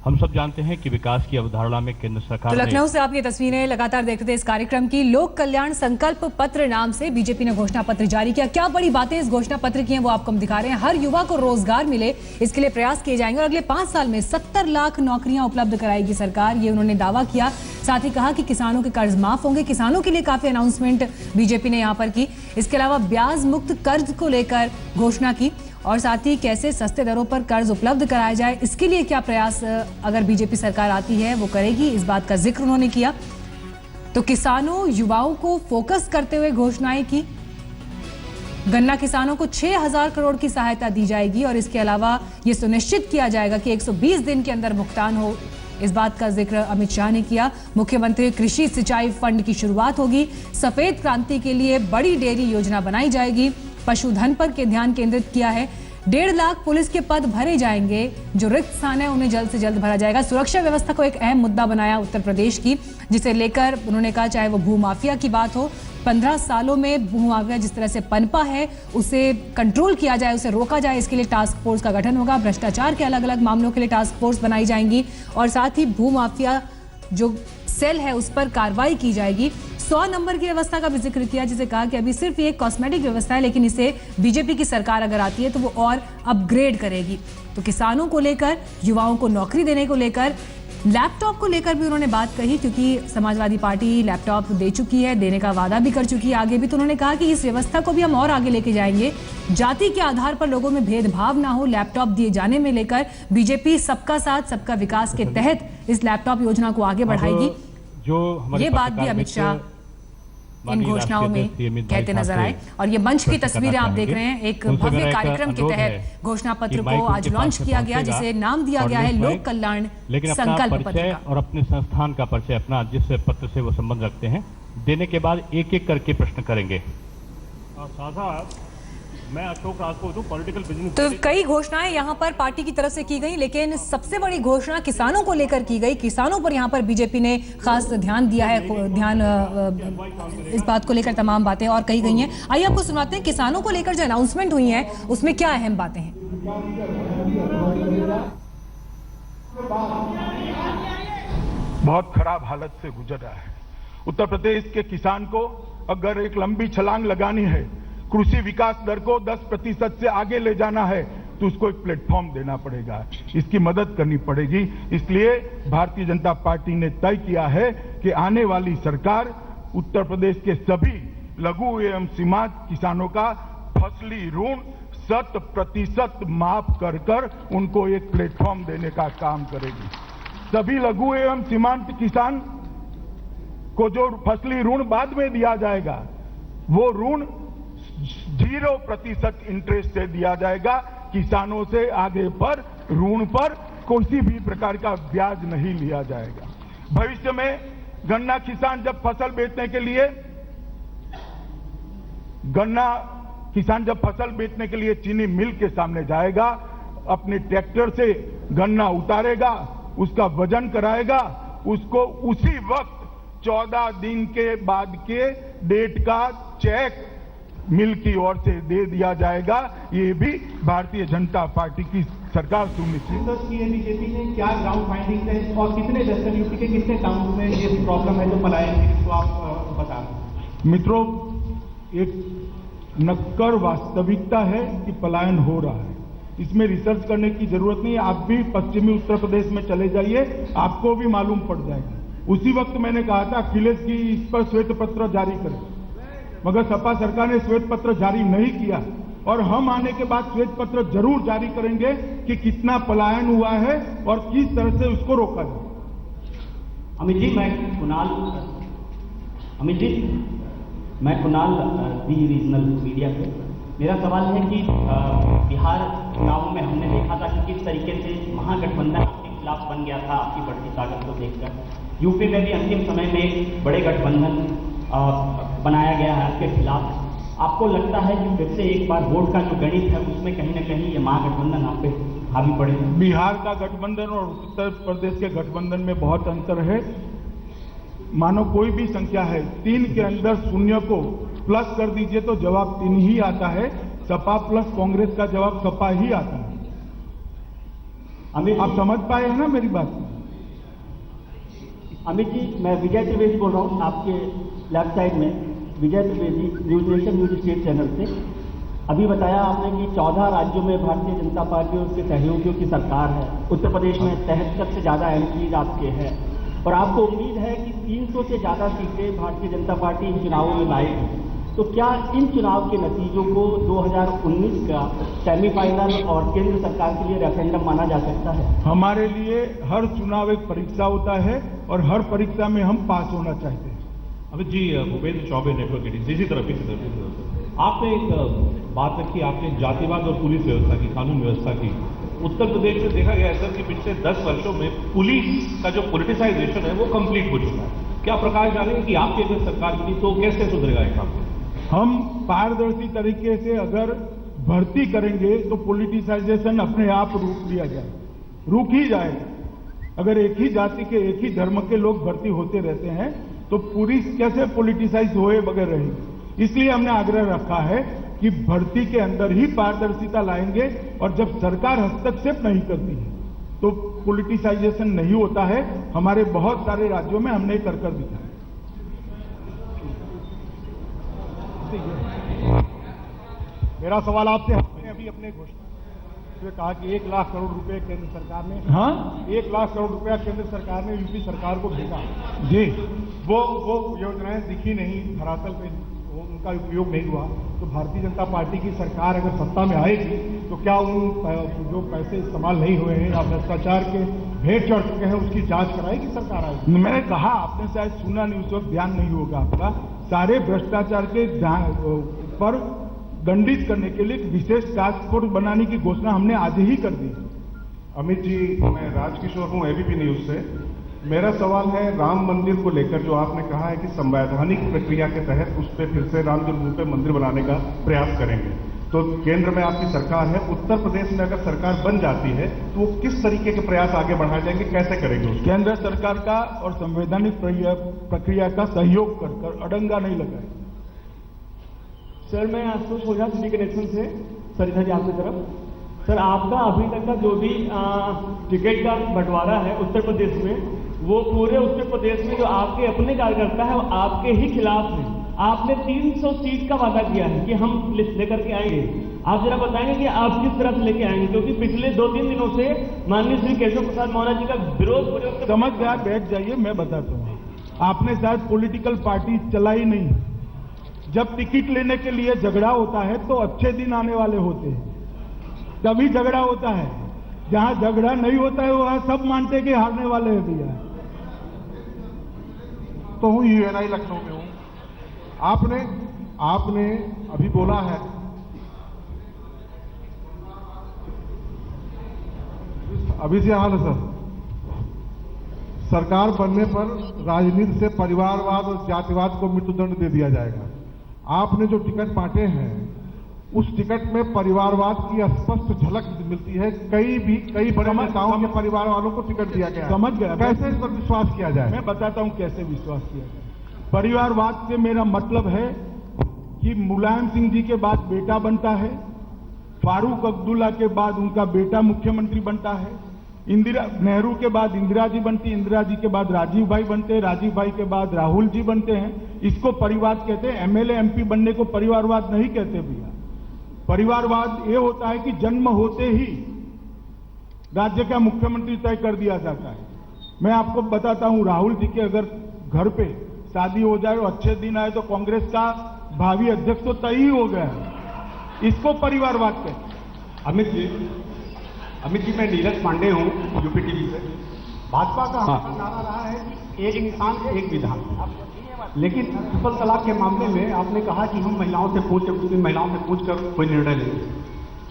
हम सब जानते हैं कि विकास की अवधारणा में केंद्र सरकार तो लखनऊ से आप ये तस्वीरें लगातार देखते थे इस कार्यक्रम की। लोक कल्याण संकल्प पत्र नाम से बीजेपी ने घोषणा पत्र जारी किया। क्या बड़ी बातें इस घोषणा पत्र की हैं वो आपको हम दिखा रहे हैं। हर युवा को रोजगार मिले, इसके लिए प्रयास किए जाएंगे और अगले 5 साल में 70 लाख नौकरियां उपलब्ध कराएगी सरकार, ये उन्होंने दावा किया। साथ ही कहा कि किसानों के कर्ज माफ होंगे। किसानों के लिए काफी अनाउंसमेंट बीजेपी ने यहाँ पर की। इसके अलावा ब्याज मुक्त कर्ज को लेकर घोषणा की और साथ ही कैसे सस्ते दरों पर कर्ज उपलब्ध कराया जाए, इसके लिए क्या प्रयास अगर बीजेपी सरकार आती है वो करेगी, इस बात का जिक्र उन्होंने किया। तो किसानों युवाओं को फोकस करते हुए घोषणाएं की। गन्ना किसानों को 6,000 करोड़ की सहायता दी जाएगी और इसके अलावा ये सुनिश्चित किया जाएगा कि 120 दिन के अंदर भुगतान हो, इस बात का जिक्र अमित शाह ने किया। मुख्यमंत्री कृषि सिंचाई फंड की शुरुआत होगी। सफेद क्रांति के लिए बड़ी डेयरी योजना बनाई जाएगी। पशुधन पर के ध्यान केंद्रित किया है। 1.5 लाख पुलिस के पद भरे जाएंगे। जो रिक्त स्थान है उन्हें जल्द से जल्द भरा जाएगा। सुरक्षा व्यवस्था को एक अहम मुद्दा बनाया उत्तर प्रदेश की, जिसे लेकर उन्होंने कहा चाहे वो भूमाफिया की बात हो, 15 सालों में भूमाफिया जिस तरह से पनपा है उसे कंट्रोल किया जाए, उसे रोका जाए, इसके लिए टास्क फोर्स का गठन होगा। भ्रष्टाचार के अलग अलग मामलों के लिए टास्क फोर्स बनाई जाएंगी और साथ ही भूमाफिया जो सेल है उस पर कार्रवाई की जाएगी। 100 नंबर की व्यवस्था का भी जिक्र किया, जिसे कहा कि अभी सिर्फ ये कॉस्मेटिक व्यवस्था है, लेकिन इसे बीजेपी की सरकार अगर आती है तो वो और अपग्रेड करेगी। तो किसानों को लेकर, युवाओं को नौकरी देने को लेकर, लैपटॉप को लेकर भी उन्होंने बात कही, क्योंकि समाजवादी पार्टी लैपटॉप दे चुकी है, देने का वादा भी कर चुकी है आगे भी। तो उन्होंने कहा कि इस व्यवस्था को भी हम और आगे लेके जाएंगे। जाति के आधार पर लोगों में भेदभाव ना हो लैपटॉप दिए जाने में लेकर बीजेपी सबका साथ सबका विकास के तहत इस लैपटॉप योजना को आगे बढ़ाएगी। जो ये बात भी अमित शाह इन घोषणाओं में कहते नजर आए। और ये मंच की तस्वीरें आप देख रहे हैं। एक भव्य कार्यक्रम के तहत घोषणा पत्र को आज लॉन्च किया गया, जिसे नाम दिया गया है लोक कल्याण संकल्प पत्र और अपने संस्थान का परिचय, अपना जिस पत्र से वो संबंध रखते हैं, देने के बाद एक एक करके प्रश्न करेंगे। मैं अशोक राजपूत हूं, पॉलिटिकल बिजनेस। तो कई घोषणाएं यहाँ पर पार्टी की तरफ से की गई, लेकिन सबसे बड़ी घोषणा किसानों को लेकर की गई। किसानों पर यहाँ पर बीजेपी ने खास ध्यान दिया है, इस बात को लेकर तमाम बातें और कही गई हैं। आइए आपको सुनाते हैं किसानों को लेकर जो अनाउंसमेंट हुई है उसमें क्या अहम बातें हैं। बहुत खराब हालत से गुजर रहा है उत्तर प्रदेश के किसान को। अगर एक लंबी छलांग लगानी है, कृषि विकास दर को 10% से आगे ले जाना है, तो उसको एक प्लेटफॉर्म देना पड़ेगा, इसकी मदद करनी पड़ेगी। इसलिए भारतीय जनता पार्टी ने तय किया है कि आने वाली सरकार उत्तर प्रदेश के सभी लघु एवं सीमांत किसानों का फसली ऋण 100% माफ कर उनको एक प्लेटफॉर्म देने का काम करेगी। सभी लघु एवं सीमांत किसान को जो फसली ऋण बाद में दिया जाएगा, वो ऋण 0% इंटरेस्ट से दिया जाएगा। किसानों से आगे पर ऋण पर किसी भी प्रकार का ब्याज नहीं लिया जाएगा। भविष्य में गन्ना किसान जब फसल बेचने के लिए चीनी मिल के सामने जाएगा, अपने ट्रैक्टर से गन्ना उतारेगा, उसका वजन कराएगा, उसको उसी वक्त 14 दिन के बाद के डेट का चेक मिल की ओर से दे दिया जाएगा। ये भी भारतीय जनता पार्टी की सरकार सुनिश्चित की है। बीजेपी ने क्या ग्राउंड फाइंडिंग है और कितने वेस्टर्न यूपी के कितने टाउन में ये प्रॉब्लम है जो पलायन की, इसको आप बता दें। मित्रों, एक नक्कर वास्तविकता है कि पलायन हो रहा है। इसमें रिसर्च करने की जरूरत नहीं है। आप भी पश्चिमी उत्तर प्रदेश में चले जाइए, आपको भी मालूम पड़ जाएगा। उसी वक्त मैंने कहा था अखिलेश जी इस पर श्वेत पत्र जारी करें, मगर सपा सरकार ने श्वेत पत्र जारी नहीं किया। और हम आने के बाद श्वेत पत्र जरूर जारी करेंगे कि कितना पलायन हुआ है और किस तरह से उसको रोका जाए। अमित जी, मैं कुणाल दी रीजनल मीडिया से। मेरा सवाल है कि बिहार चुनाव में हमने देखा था कि किस तरीके से महागठबंधन आपके खिलाफ बन गया था, आपकी बढ़ती ताकत को देखकर। यूपी में भी अंतिम समय में बड़े गठबंधन बनाया गया है आपके खिलाफ। आपको लगता है कि फिर से एक बार वोट का जो गणित है उसमें कहीं ना कहीं ये महागठबंधन आप पे हावी पड़े? बिहार का गठबंधन और उत्तर प्रदेश के गठबंधन में बहुत अंतर है। मानो कोई भी संख्या है, 3 के अंदर शून्य को प्लस कर दीजिए तो जवाब 3 ही आता है। सपा प्लस कांग्रेस का जवाब सपा ही आता है। अमित, आप समझ पाए हैं ना मेरी बात? अमित जी, मैं विजय त्रिवेदी बोल रहा हूँ, आपके लेफ्ट साइड में Vijay Trivedi, news nation news state channel से। अभी बताया आपने कि 14 राज्यों में भारतीय जनता पार्टी और उसके सहयोगियों की सरकार है। उत्तर प्रदेश में 73 से ज्यादा एमपीज आपके हैं और आपको उम्मीद है कि 300 से ज्यादा सीटें भारतीय जनता पार्टी इन चुनावों में लाएगी। तो क्या इन चुनाव के नतीजों को 2019 का सेमीफाइनल और केंद्र सरकार के लिए रेफरेंडम माना जा सकता है? हमारे लिए हर चुनाव एक परीक्षा होता है और हर परीक्षा में हम पास होना चाहते हैं। अमित जी, भूपेंद्र चौबे, नेटवर्क 18, इसी तरफ आपने एक बात रखी, आपने जातिवाद और पुलिस व्यवस्था की, कानून व्यवस्था की। उत्तर प्रदेश में देखा गया है सर कि पिछले 10 वर्षों में पुलिस का जो पॉलिटिसाइजेशन है वो कंप्लीट हो चुका है। क्या प्रकाश डालेंगे कि आपकी अगर सरकार बनी तो कैसे सुधरेगा ये काम? हम पारदर्शी तरीके से अगर भर्ती करेंगे तो पॉलिटिसाइजेशन अपने आप रुक ही जाएगा। अगर एक ही जाति के, एक ही धर्म के लोग भर्ती होते रहते हैं तो पुलिस कैसे पॉलिटिसाइज होए बगैर रहेगी। इसलिए हमने आग्रह रखा है कि भर्ती के अंदर ही पारदर्शिता लाएंगे और जब सरकार हस्तक्षेप नहीं करती है तो पॉलिटिसाइजेशन नहीं होता है। हमारे बहुत सारे राज्यों में हमने कर दिखाया। मेरा सवाल आपसे, हमने अभी अपने घोषणा में कहा कि 1 लाख करोड़ रुपए केंद्र सरकार ने, 1 लाख करोड़ रुपया केंद्र सरकार ने यूपी सरकार को भेजा जी। वो योजनाएं दिखी नहीं, धरातल पे उनका उपयोग नहीं हुआ। तो भारतीय जनता पार्टी की सरकार अगर सत्ता में आएगी तो क्या उन जो पैसे इस्तेमाल नहीं हुए हैं या भ्रष्टाचार के भेंट चढ़ चुके हैं उसकी जांच कराएगी सरकार? आएगी। मैंने कहा, आपने शायद सुना नहीं, उस वक्त ध्यान नहीं होगा आपका। सारे भ्रष्टाचार के पर दंडित करने के लिए विशेष टास्क फोर्स बनाने की घोषणा हमने आज ही कर दी। अमित जी, मैं राजकिशोर हूं, एबीपी न्यूज से। मेरा सवाल है राम मंदिर को लेकर, जो आपने कहा है कि संवैधानिक प्रक्रिया के तहत उस पर फिर से राम जन्मभूमि पे मंदिर बनाने का प्रयास करेंगे। तो केंद्र में आपकी सरकार है, उत्तर प्रदेश में अगर सरकार बन जाती है तो वो किस तरीके के प्रयास आगे बढ़ाए जाएंगे, कैसे करेंगे उसको? केंद्र सरकार का और संवैधानिक प्रक्रिया का सहयोग कर अड़ंगा नहीं लगाए। सर, मैं आशुतोष ओझा, सिटी कनेक्शन से। सर, इधर आपकी तरफ। सर, आपका अभी तक का जो भी टिकट का बंटवारा है उत्तर प्रदेश में, वो पूरे उत्तर प्रदेश में जो आपके अपने कार्यकर्ता है वो आपके ही खिलाफ है। आपने 300 सीट का वादा किया है कि हम लिस्ट लेकर के आएंगे। आप जरा बताएंगे कि आप किस तरह से लेके आएंगे, क्योंकि पिछले 2-3 दिनों से माननीय श्री केशव प्रसाद मौर्य जी का विरोध। समझ गया, बैठ जाइए, मैं बताता हूँ। आपने शायद पॉलिटिकल पार्टी चलाई नहीं। जब टिकट लेने के लिए झगड़ा होता है तो अच्छे दिन आने वाले होते हैं, तभी झगड़ा होता है। जहां झगड़ा नहीं होता है वहां सब मानते कि हारने वाले हैं भैया। तो हूँ यूएनआई लखनऊ में हूँ। आपने अभी बोला है, अभी से हाल है सर, सरकार बनने पर राजनीति से परिवारवाद और जातिवाद को मृत्युदंड दे दिया जाएगा। आपने जो टिकट बांटे हैं उस टिकट में परिवारवाद की स्पष्ट झलक मिलती है। कई बड़े नेताओं के परिवार वालों को टिकट दिया गया। समझ गया। कैसे इस पर विश्वास किया जाए? मैं बताता हूं कैसे विश्वास किया जाए। परिवारवाद से मेरा मतलब है कि मुलायम सिंह जी के बाद बेटा बनता है, फारूक अब्दुल्ला के बाद उनका बेटा मुख्यमंत्री बनता है, इंदिरा नेहरू के बाद इंदिरा जी बनती, इंदिरा जी के बाद राजीव भाई बनते हैं, राजीव भाई के बाद राहुल जी बनते हैं। इसको परिवार कहते हैं। एमएलए एमपी बनने को परिवारवाद नहीं कहते भैया। परिवारवाद ये होता है कि जन्म होते ही राज्य का मुख्यमंत्री तय कर दिया जाता है। मैं आपको बताता हूं, राहुल जी के अगर घर पे शादी हो जाए और अच्छे दिन आए तो कांग्रेस का भावी अध्यक्ष तो तय ही हो गया है। इसको परिवारवाद कहते हैं। अमित जी मैं नीरज पांडे हूँ यूपी टीवी से। भाजपा का नारा रहा है कि एक इंसान एक विधान, लेकिन ट्रिपल तलाक के मामले में आपने कहा कि हम महिलाओं से पूछ कर कोई निर्णय लेंगे।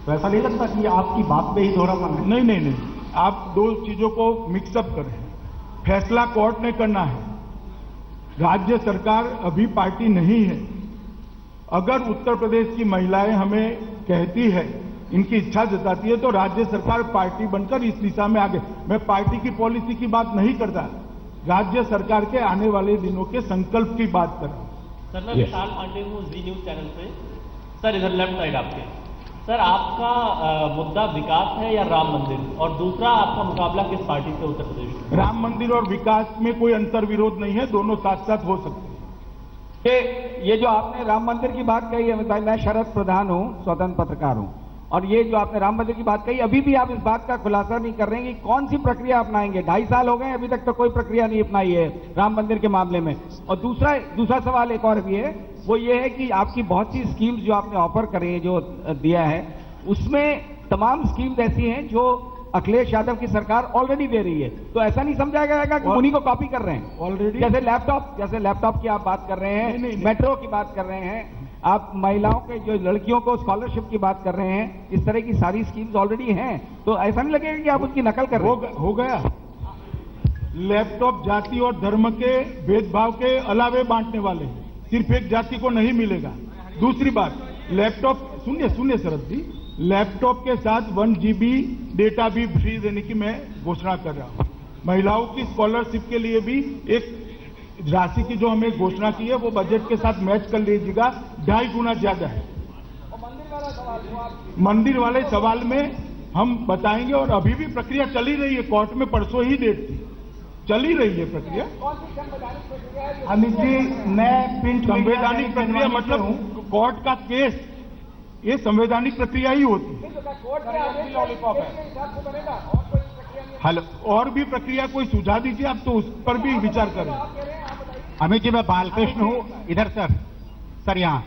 तो ऐसा नहीं लगता कि आपकी बात में ही दोहरापन है? नहीं, आप दो चीजों को मिक्सअप कर रहे हैं। फैसला कोर्ट ने करना है। राज्य सरकार अभी पार्टी नहीं है। अगर उत्तर प्रदेश की महिलाएं हमें कहती है, इनकी इच्छा जताती है, तो राज्य सरकार पार्टी बनकर इस दिशा में आगे। मैं पार्टी की पॉलिसी की बात नहीं करता, राज्य सरकार के आने वाले दिनों के संकल्प की बात कर रहा हूं। सर मैं विशाल पांडे हूँ जी न्यूज चैनल से। सर इधर लेफ्ट साइड आपके। सर आपका मुद्दा विकास है या राम मंदिर, और दूसरा आपका मुकाबला किस पार्टी से उत्तर प्रदेश में? राम मंदिर और विकास में कोई अंतर विरोध नहीं है, दोनों साथ साथ हो सकते हैं। ये जो आपने राम मंदिर की बात कही है, मैं शरद प्रधान हूं, स्वतंत्र पत्रकार हूं, और ये जो आपने राम मंदिर की बात कही, अभी भी आप इस बात का खुलासा नहीं कर रहे हैं कि कौन सी प्रक्रिया अपनाएंगे। 2.5 साल हो गए, अभी तक तो कोई प्रक्रिया नहीं अपनाई है राम मंदिर के मामले में। और दूसरा सवाल एक और भी है, वो ये है कि आपकी बहुत सी स्कीम्स जो आपने ऑफर करे, जो दिया है, उसमें तमाम स्कीम्स ऐसी हैं जो अखिलेश यादव की सरकार ऑलरेडी दे रही है। तो ऐसा नहीं समझा जाएगा कि उन्हीं को कॉपी कर रहे हैं ऑलरेडी। जैसे लैपटॉप की आप बात कर रहे हैं, मेट्रो की बात कर रहे हैं, आप महिलाओं के जो लड़कियों को स्कॉलरशिप की बात कर रहे हैं, इस तरह की सारी स्कीम्स ऑलरेडी हैं। तो ऐसा नहीं लगेगा कि आप उसकी नकल कर रहे हैं? हो गया। लैपटॉप जाति और धर्म के भेदभाव के अलावे बांटने वाले हैं, सिर्फ एक जाति को नहीं मिलेगा। दूसरी बात, लैपटॉप सुनिए शरद जी, लैपटॉप के साथ 1 GB डेटा भी फ्री देने की मैं घोषणा कर रहा हूं। महिलाओं की स्कॉलरशिप के लिए भी एक राशि की जो हमें घोषणा की है वो बजट के साथ मैच कर लीजिएगा, 2.5 गुना ज्यादा है। मंदिर वाले सवाल में हम बताएंगे, और अभी भी प्रक्रिया चली रही है। कोर्ट में परसों ही डेट थी, चली रही है प्रक्रिया। अमित जी, मैं प्रिंट संवैधानिक प्रक्रिया मतलब कोर्ट का केस, ये संवैधानिक प्रक्रिया ही होती है। हेलो, और भी प्रक्रिया कोई सुझाव दीजिए आप, तो उस पर भी विचार करें। अमित जी, मैं बालकृष्ण हूँ, इधर सर यहाँ।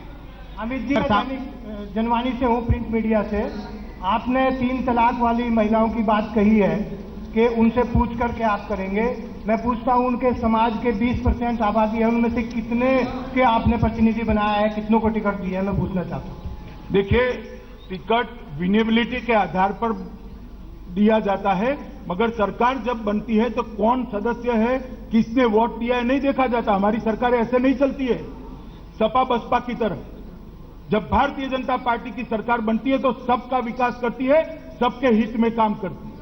अमित जी, मैं जनवाणी से हूँ, प्रिंट मीडिया से। आपने 3 तलाक वाली महिलाओं की बात कही है कि उनसे पूछ करके आप करेंगे। मैं पूछता हूँ, उनके समाज के 20% आबादी है, उनमें से कितने के आपने प्रतिनिधि बनाया है, कितनों को टिकट दिया है, मैं पूछना चाहता हूँ। देखिए, टिकट विनेबिलिटी के आधार पर दिया जाता है, मगर सरकार जब बनती है तो कौन सदस्य है, किसने वोट दिया है, नहीं देखा जाता। हमारी सरकार ऐसे नहीं चलती है सपा बसपा की तरह। जब भारतीय जनता पार्टी की सरकार बनती है तो सबका विकास करती है, सबके हित में काम करती है।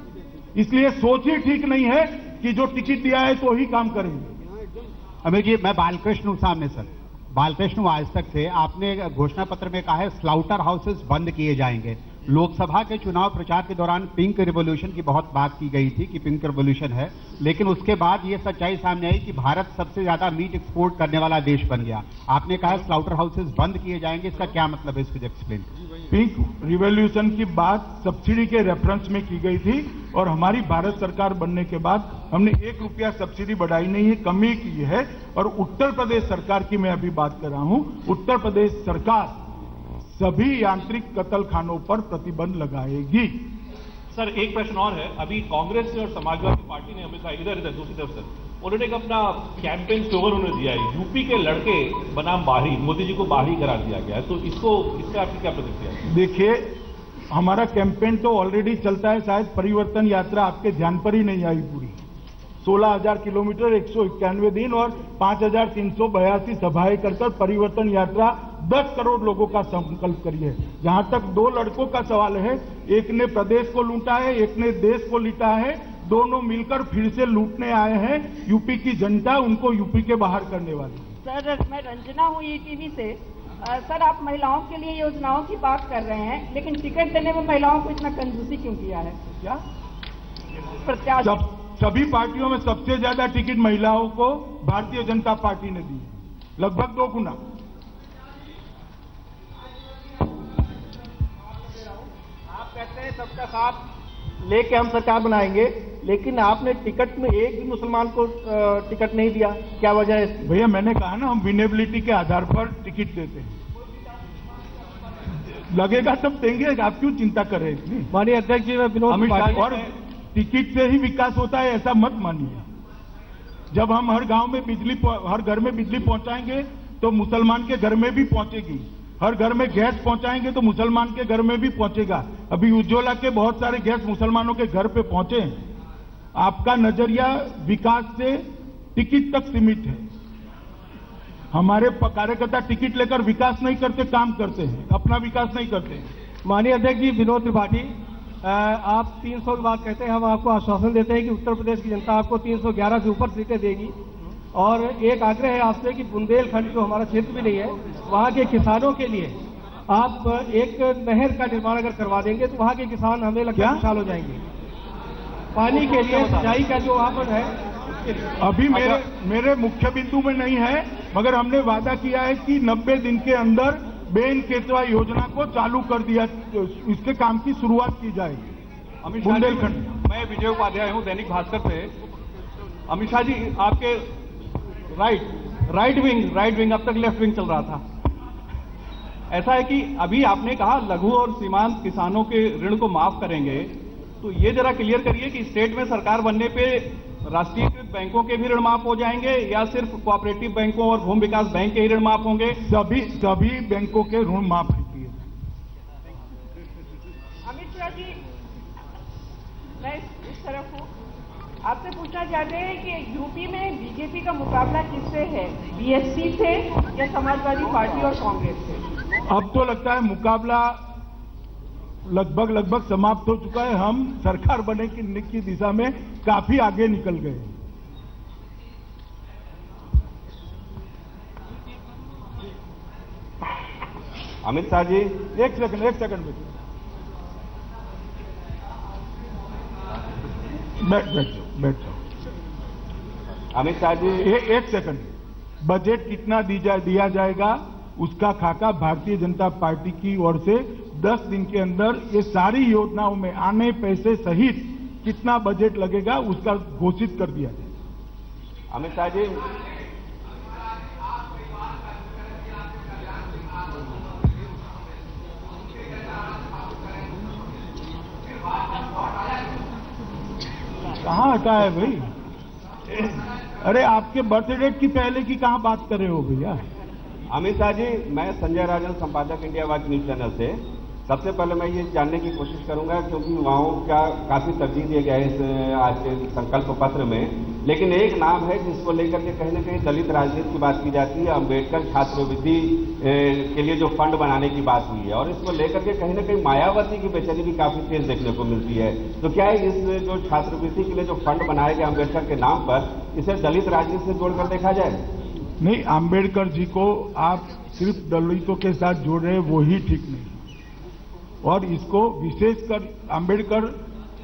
इसलिए सोच ही ठीक नहीं है कि जो टिकट दिया है तो ही काम करेंगे। अमित जी, मैं बालकृष्ण हूँ सामने सर, बालकृष्ण आज तक से। आपने घोषणा पत्र में कहा है स्लाउटर हाउसेस बंद किए जाएंगे। लोकसभा के चुनाव प्रचार के दौरान पिंक रिवॉल्यूशन की बहुत बात की गई थी कि पिंक रिवॉल्यूशन है, लेकिन उसके बाद ये सच्चाई सामने आई कि भारत सबसे ज्यादा मीट एक्सपोर्ट करने वाला देश बन गया। आपने कहा स्लाउटर हाउसेस बंद किए जाएंगे, इसका क्या मतलब है, इसको एक्सप्लेन। पिंक रिवॉल्यूशन की बात सब्सिडी के रेफरेंस में की गई थी, और हमारी भारत सरकार बनने के बाद हमने 1 रुपया सब्सिडी बढ़ाई नहीं है, कमी की है। और उत्तर प्रदेश सरकार की मैं अभी बात कर रहा हूं, उत्तर प्रदेश सरकार सभी यांत्रिक कत्लखानों पर प्रतिबंध लगाएगी। सर एक प्रश्न और है, अभी कांग्रेस और समाजवादी पार्टी ने हमेशा इधर दूसरी तरफ सर उन्होंने एक अपना कैंपेन स्लोगन उन्होंने दिया है, यूपी के लड़के बनाम बाहरी, मोदी जी को बाहरी करार दिया गया है, तो इससे आपकी क्या प्रतिक्रिया है? देखिए, हमारा कैंपेन तो ऑलरेडी चलता है, शायद परिवर्तन यात्रा आपके ध्यान पर ही नहीं आई पूरी। 16,000 किलोमीटर, 191 दिन और 5,382 सभाएं कर परिवर्तन यात्रा 10 करोड़ लोगों का संकल्प करिए। जहां तक 2 लड़कों का सवाल है, एक ने प्रदेश को लूटा है, एक ने देश को लूटा है, दोनों मिलकर फिर से लूटने आए हैं। यूपी की जनता उनको यूपी के बाहर करने वाली है। सर, मैं रंजना हूँ ईटीवी से। सर, आप महिलाओं के लिए योजनाओं की बात कर रहे हैं, लेकिन टिकट देने में महिलाओं को इतना कंजूसी क्यों किया है? क्या प्रत्याशी? सभी पार्टियों में सबसे ज्यादा टिकट महिलाओं को भारतीय जनता पार्टी ने दी, लगभग 2 गुना। आप कहते हैं सबका साथ लेके हम सरकार बनाएंगे, लेकिन आपने टिकट में एक भी मुसलमान को टिकट नहीं दिया, क्या वजह है इसकी? भैया, मैंने कहा ना, हम विनेबिलिटी के आधार पर टिकट देते हैं। लगेगा तब देंगे, आप क्यों चिंता कर रहे हैं इतनी? माननीय अध्यक्ष जी, मैं विनोद और टिकट से ही विकास होता है ऐसा मत मानिए। जब हम हर गांव में हर घर में बिजली पहुंचाएंगे तो मुसलमान के घर में भी पहुंचेगी। हर घर में गैस पहुंचाएंगे तो मुसलमान के घर में भी पहुंचेगा। अभी उज्ज्वला के बहुत सारे गैस मुसलमानों के घर पे पहुंचे हैं। आपका नजरिया विकास से टिकट तक सीमित है। हमारे कार्यकर्ता टिकट लेकर विकास नहीं करते, काम करते हैं, अपना विकास नहीं करते। माननीय अध्यक्ष जी, विनोद त्रिपाठी, आप 300 की बात कहते हैं, हम आपको आश्वासन देते हैं कि उत्तर प्रदेश की जनता आपको 311 से ऊपर सीटें देगी। और एक आग्रह है आपसे कि बुंदेलखंड, जो हमारा क्षेत्र भी नहीं है, वहां के किसानों के लिए आप एक नहर का निर्माण अगर करवा देंगे तो वहां के किसान हमें लगता है खुशहाल हो जाएंगे। पानी के लिए, सिंचाई का जो आपन है, अभी मेरे मुख्य बिंदु में नहीं है, मगर हमने वादा किया है कि 90 दिन के अंदर बेन केतवा योजना को चालू कर दिया, इसके काम की शुरुआत की जाएगी। बुंदेलखंड। मैं विजय उपाध्याय हूं, दैनिक भास्कर से। अमित शाह जी, आपके राइट विंग अब तक लेफ्ट विंग चल रहा था। ऐसा है कि अभी आपने कहा लघु और सीमांत किसानों के ऋण को माफ करेंगे, तो ये जरा क्लियर करिए कि स्टेट में सरकार बनने पे राष्ट्रीयकृत बैंकों के भी ऋण माफ हो जाएंगे या सिर्फ कोऑपरेटिव बैंकों और भूमि विकास बैंक के ही ऋण माफ होंगे? सभी बैंकों के ऋण माफ किए। अमित शाह जी, मैं इस तरफ हूँ, आपसे पूछना चाहते हैं कि यूपी में बीजेपी का मुकाबला किससे है? बीएसपी से या समाजवादी पार्टी और कांग्रेस से? अब तो लगता है मुकाबला लगभग समाप्त हो चुका है। हम सरकार बने की दिशा में काफी आगे निकल गए। अमित शाह जी, एक सेकंड बैठ जाओ। अमित शाह जी, एक सेकंड। बजट कितना दिया जाएगा उसका खाका भारतीय जनता पार्टी की ओर से 10 दिन के अंदर ये सारी योजनाओं में आने पैसे सहित कितना बजट लगेगा उसका घोषित कर दिया जाए। अमित शाह जी, कहाँ हटा है भाई? अरे आपके बर्थडे डेट की पहले की कहाँ बात कर रहे हो भैया? अमित शाह जी, मैं संजय राजन, संपादक इंडिया वाच न्यूज चैनल से। सबसे पहले मैं ये जानने की कोशिश करूंगा, क्योंकि युवाओं का काफी तरजीह दिया गया है इस आज के संकल्प पत्र में, लेकिन एक नाम है जिसको लेकर के कहीं न कहीं दलित राजनीति की बात की जाती है। अम्बेडकर छात्रवृत्ति के लिए जो फंड बनाने की बात हुई है, और इसको लेकर के कहीं न कहीं मायावती की बेचैनी भी काफी तेज देखने को मिलती है। तो क्या इस जो छात्रवृत्ति के लिए जो फंड बनाया गया अम्बेडकर के नाम पर, इसे दलित राजनीति से जोड़कर देखा जाए? नहीं, अम्बेडकर जी को आप सिर्फ दलितों के साथ जोड़ रहे हैं, वो ही ठीक नहीं। और इसको विशेषकर अम्बेडकर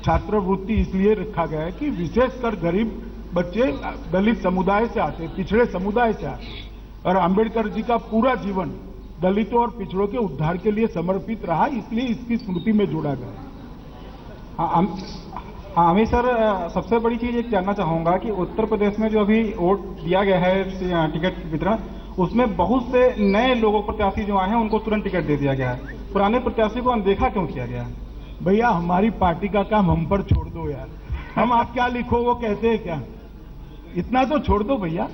छात्रवृत्ति इसलिए रखा गया है कि विशेषकर गरीब बच्चे दलित समुदाय से आते, पिछड़े समुदाय से आते, और अम्बेडकर जी का पूरा जीवन दलितों और पिछड़ों के उद्धार के लिए समर्पित रहा, इसलिए इसकी स्मृति में जोड़ा गया। हाँ, अमित सर, सबसे बड़ी चीज एक जानना चाहूंगा कि उत्तर प्रदेश में जो अभी वोट दिया गया है टिकट वितरण, उसमें बहुत से नए लोगों प्रत्याशी जो आए हैं उनको तुरंत टिकट दे दिया गया है। पुराने प्रत्याशी को अनदेखा क्यों किया गया? भैया, हमारी पार्टी का काम हम पर छोड़ दो यार। हम आप क्या लिखो वो कहते हैं क्या? इतना तो छोड़ दो भैया।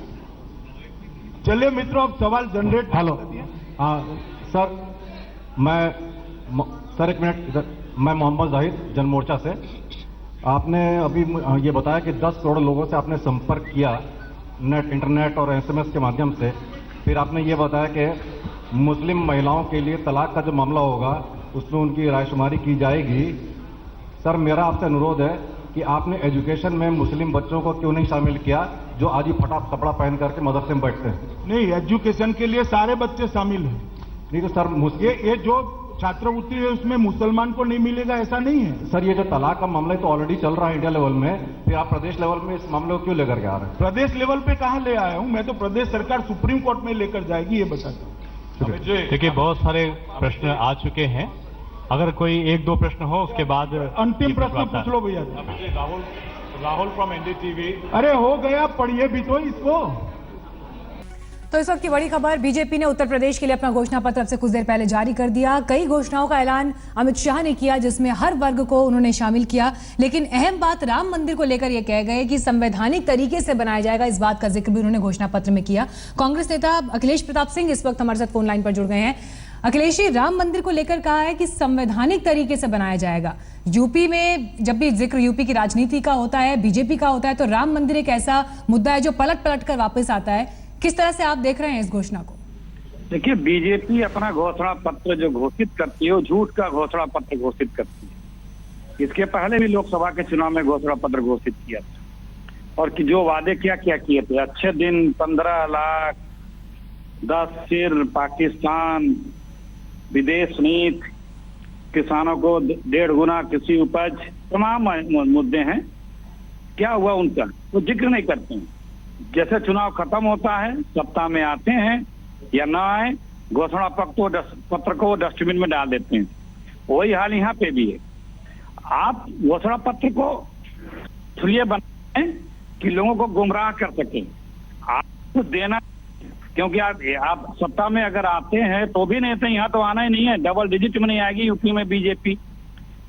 चलिए मित्रों, अब सवाल जनरेट। हेलो, सर सर एक मिनट इधर। मैं मोहम्मद जाहिद, जन मोर्चा से। आपने अभी ये बताया कि 10 करोड़ लोगों से आपने संपर्क किया इंटरनेट और SMS के माध्यम से। फिर आपने ये बताया कि मुस्लिम महिलाओं के लिए तलाक का जो मामला होगा उसमें उनकी रायशुमारी की जाएगी। सर मेरा आपसे अनुरोध है कि आपने एजुकेशन में मुस्लिम बच्चों को क्यों नहीं शामिल किया जो आज ही फटा कपड़ा पहन करके मदरसे में बैठते हैं? नहीं, एजुकेशन के लिए सारे बच्चे शामिल हैं। नहीं तो सर ये जो छात्रवृत्ति है उसमें मुसलमान को नहीं मिलेगा ऐसा नहीं है सर। ये जो तलाक का मामला है तो ऑलरेडी चल रहा है इंडिया लेवल में, फिर आप प्रदेश लेवल में इस मामले को क्यों लेकर के आ रहे हैं? प्रदेश लेवल पे कहां ले आया हूं मैं? तो प्रदेश सरकार सुप्रीम कोर्ट में लेकर जाएगी, ये बताता हूं। देखिए बहुत सारे प्रश्न आ चुके हैं, अगर कोई 1-2 प्रश्न हो उसके बाद अंतिम प्रश्न पूछ लो भैया। Rahul from NDTV। अरे हो गया, पढ़िए भी तो इसको। तो इस वक्त की बड़ी खबर, बीजेपी ने उत्तर प्रदेश के लिए अपना घोषणा पत्र अब से कुछ देर पहले जारी कर दिया। कई घोषणाओं का ऐलान अमित शाह ने किया जिसमें हर वर्ग को उन्होंने शामिल किया, लेकिन अहम बात राम मंदिर को लेकर यह कह गए कि संवैधानिक तरीके से बनाया जाएगा। इस बात का जिक्र भी उन्होंने घोषणा पत्र में किया। कांग्रेस नेता अखिलेश प्रताप सिंह इस वक्त हमारे साथ फोन लाइन पर जुड़ गए हैं। अखिलेश जी, राम मंदिर को लेकर कहा है कि संवैधानिक तरीके से बनाया जाएगा। यूपी में जब भी जिक्र यूपी की राजनीति का होता है, बीजेपी का होता है, तो राम मंदिर एक ऐसा मुद्दा है जो पलट पलट कर वापस आता है। किस तरह से आप देख रहे हैं इस घोषणा को? देखिए, बीजेपी अपना घोषणा पत्र जो घोषित करती है वो झूठ का घोषणा पत्र घोषित करती है। इसके पहले भी लोकसभा के चुनाव में घोषणा पत्र घोषित किया था और कि जो वादे क्या किए थे, अच्छे दिन, 15 लाख, 10 सिर, पाकिस्तान, विदेश नीति, किसानों को 1.5 गुना कृषि उपज, तमाम मुद्दे हैं। क्या हुआ उनका वो जिक्र नहीं करते हैं। जैसे चुनाव खत्म होता है, सत्ता में आते हैं या ना आए, घोषणा पत्र को डस्टबिन में डाल देते हैं। वही हाल यहाँ पे भी है। आप घोषणा पत्र को इसलिए बनाए कि लोगों को गुमराह कर सके। आपको देना, क्योंकि आप सत्ता में अगर आते हैं तो भी नहीं, तो यहाँ तो आना ही नहीं है। डबल डिजिट में नहीं आएगी यूपी में बीजेपी।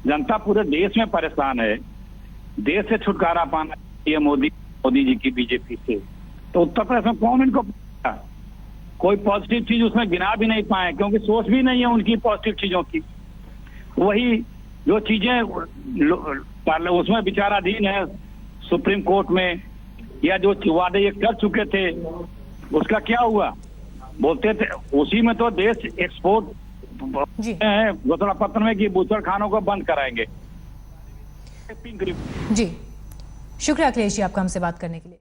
जनता पूरे देश में परेशान है। देश से छुटकारा पाना चाहिए मोदी जी की बीजेपी से। तो उत्तर प्रदेश में कौन इनको कोई पॉजिटिव चीज उसमें गिना भी नहीं पाए, क्योंकि सोच भी नहीं है उनकी पॉजिटिव चीजों की। वही जो चीजें उसमें विचाराधीन है सुप्रीम कोर्ट में, या जो वादे ये कर चुके थे उसका क्या हुआ? बोलते थे उसी में तो देश एक्सपोर्ट है घोषणा पत्र में कि बूचड़ खानों को बंद कराएंगे। जी, शुक्रिया अखिलेश जी आपका हमसे बात करने के लिए।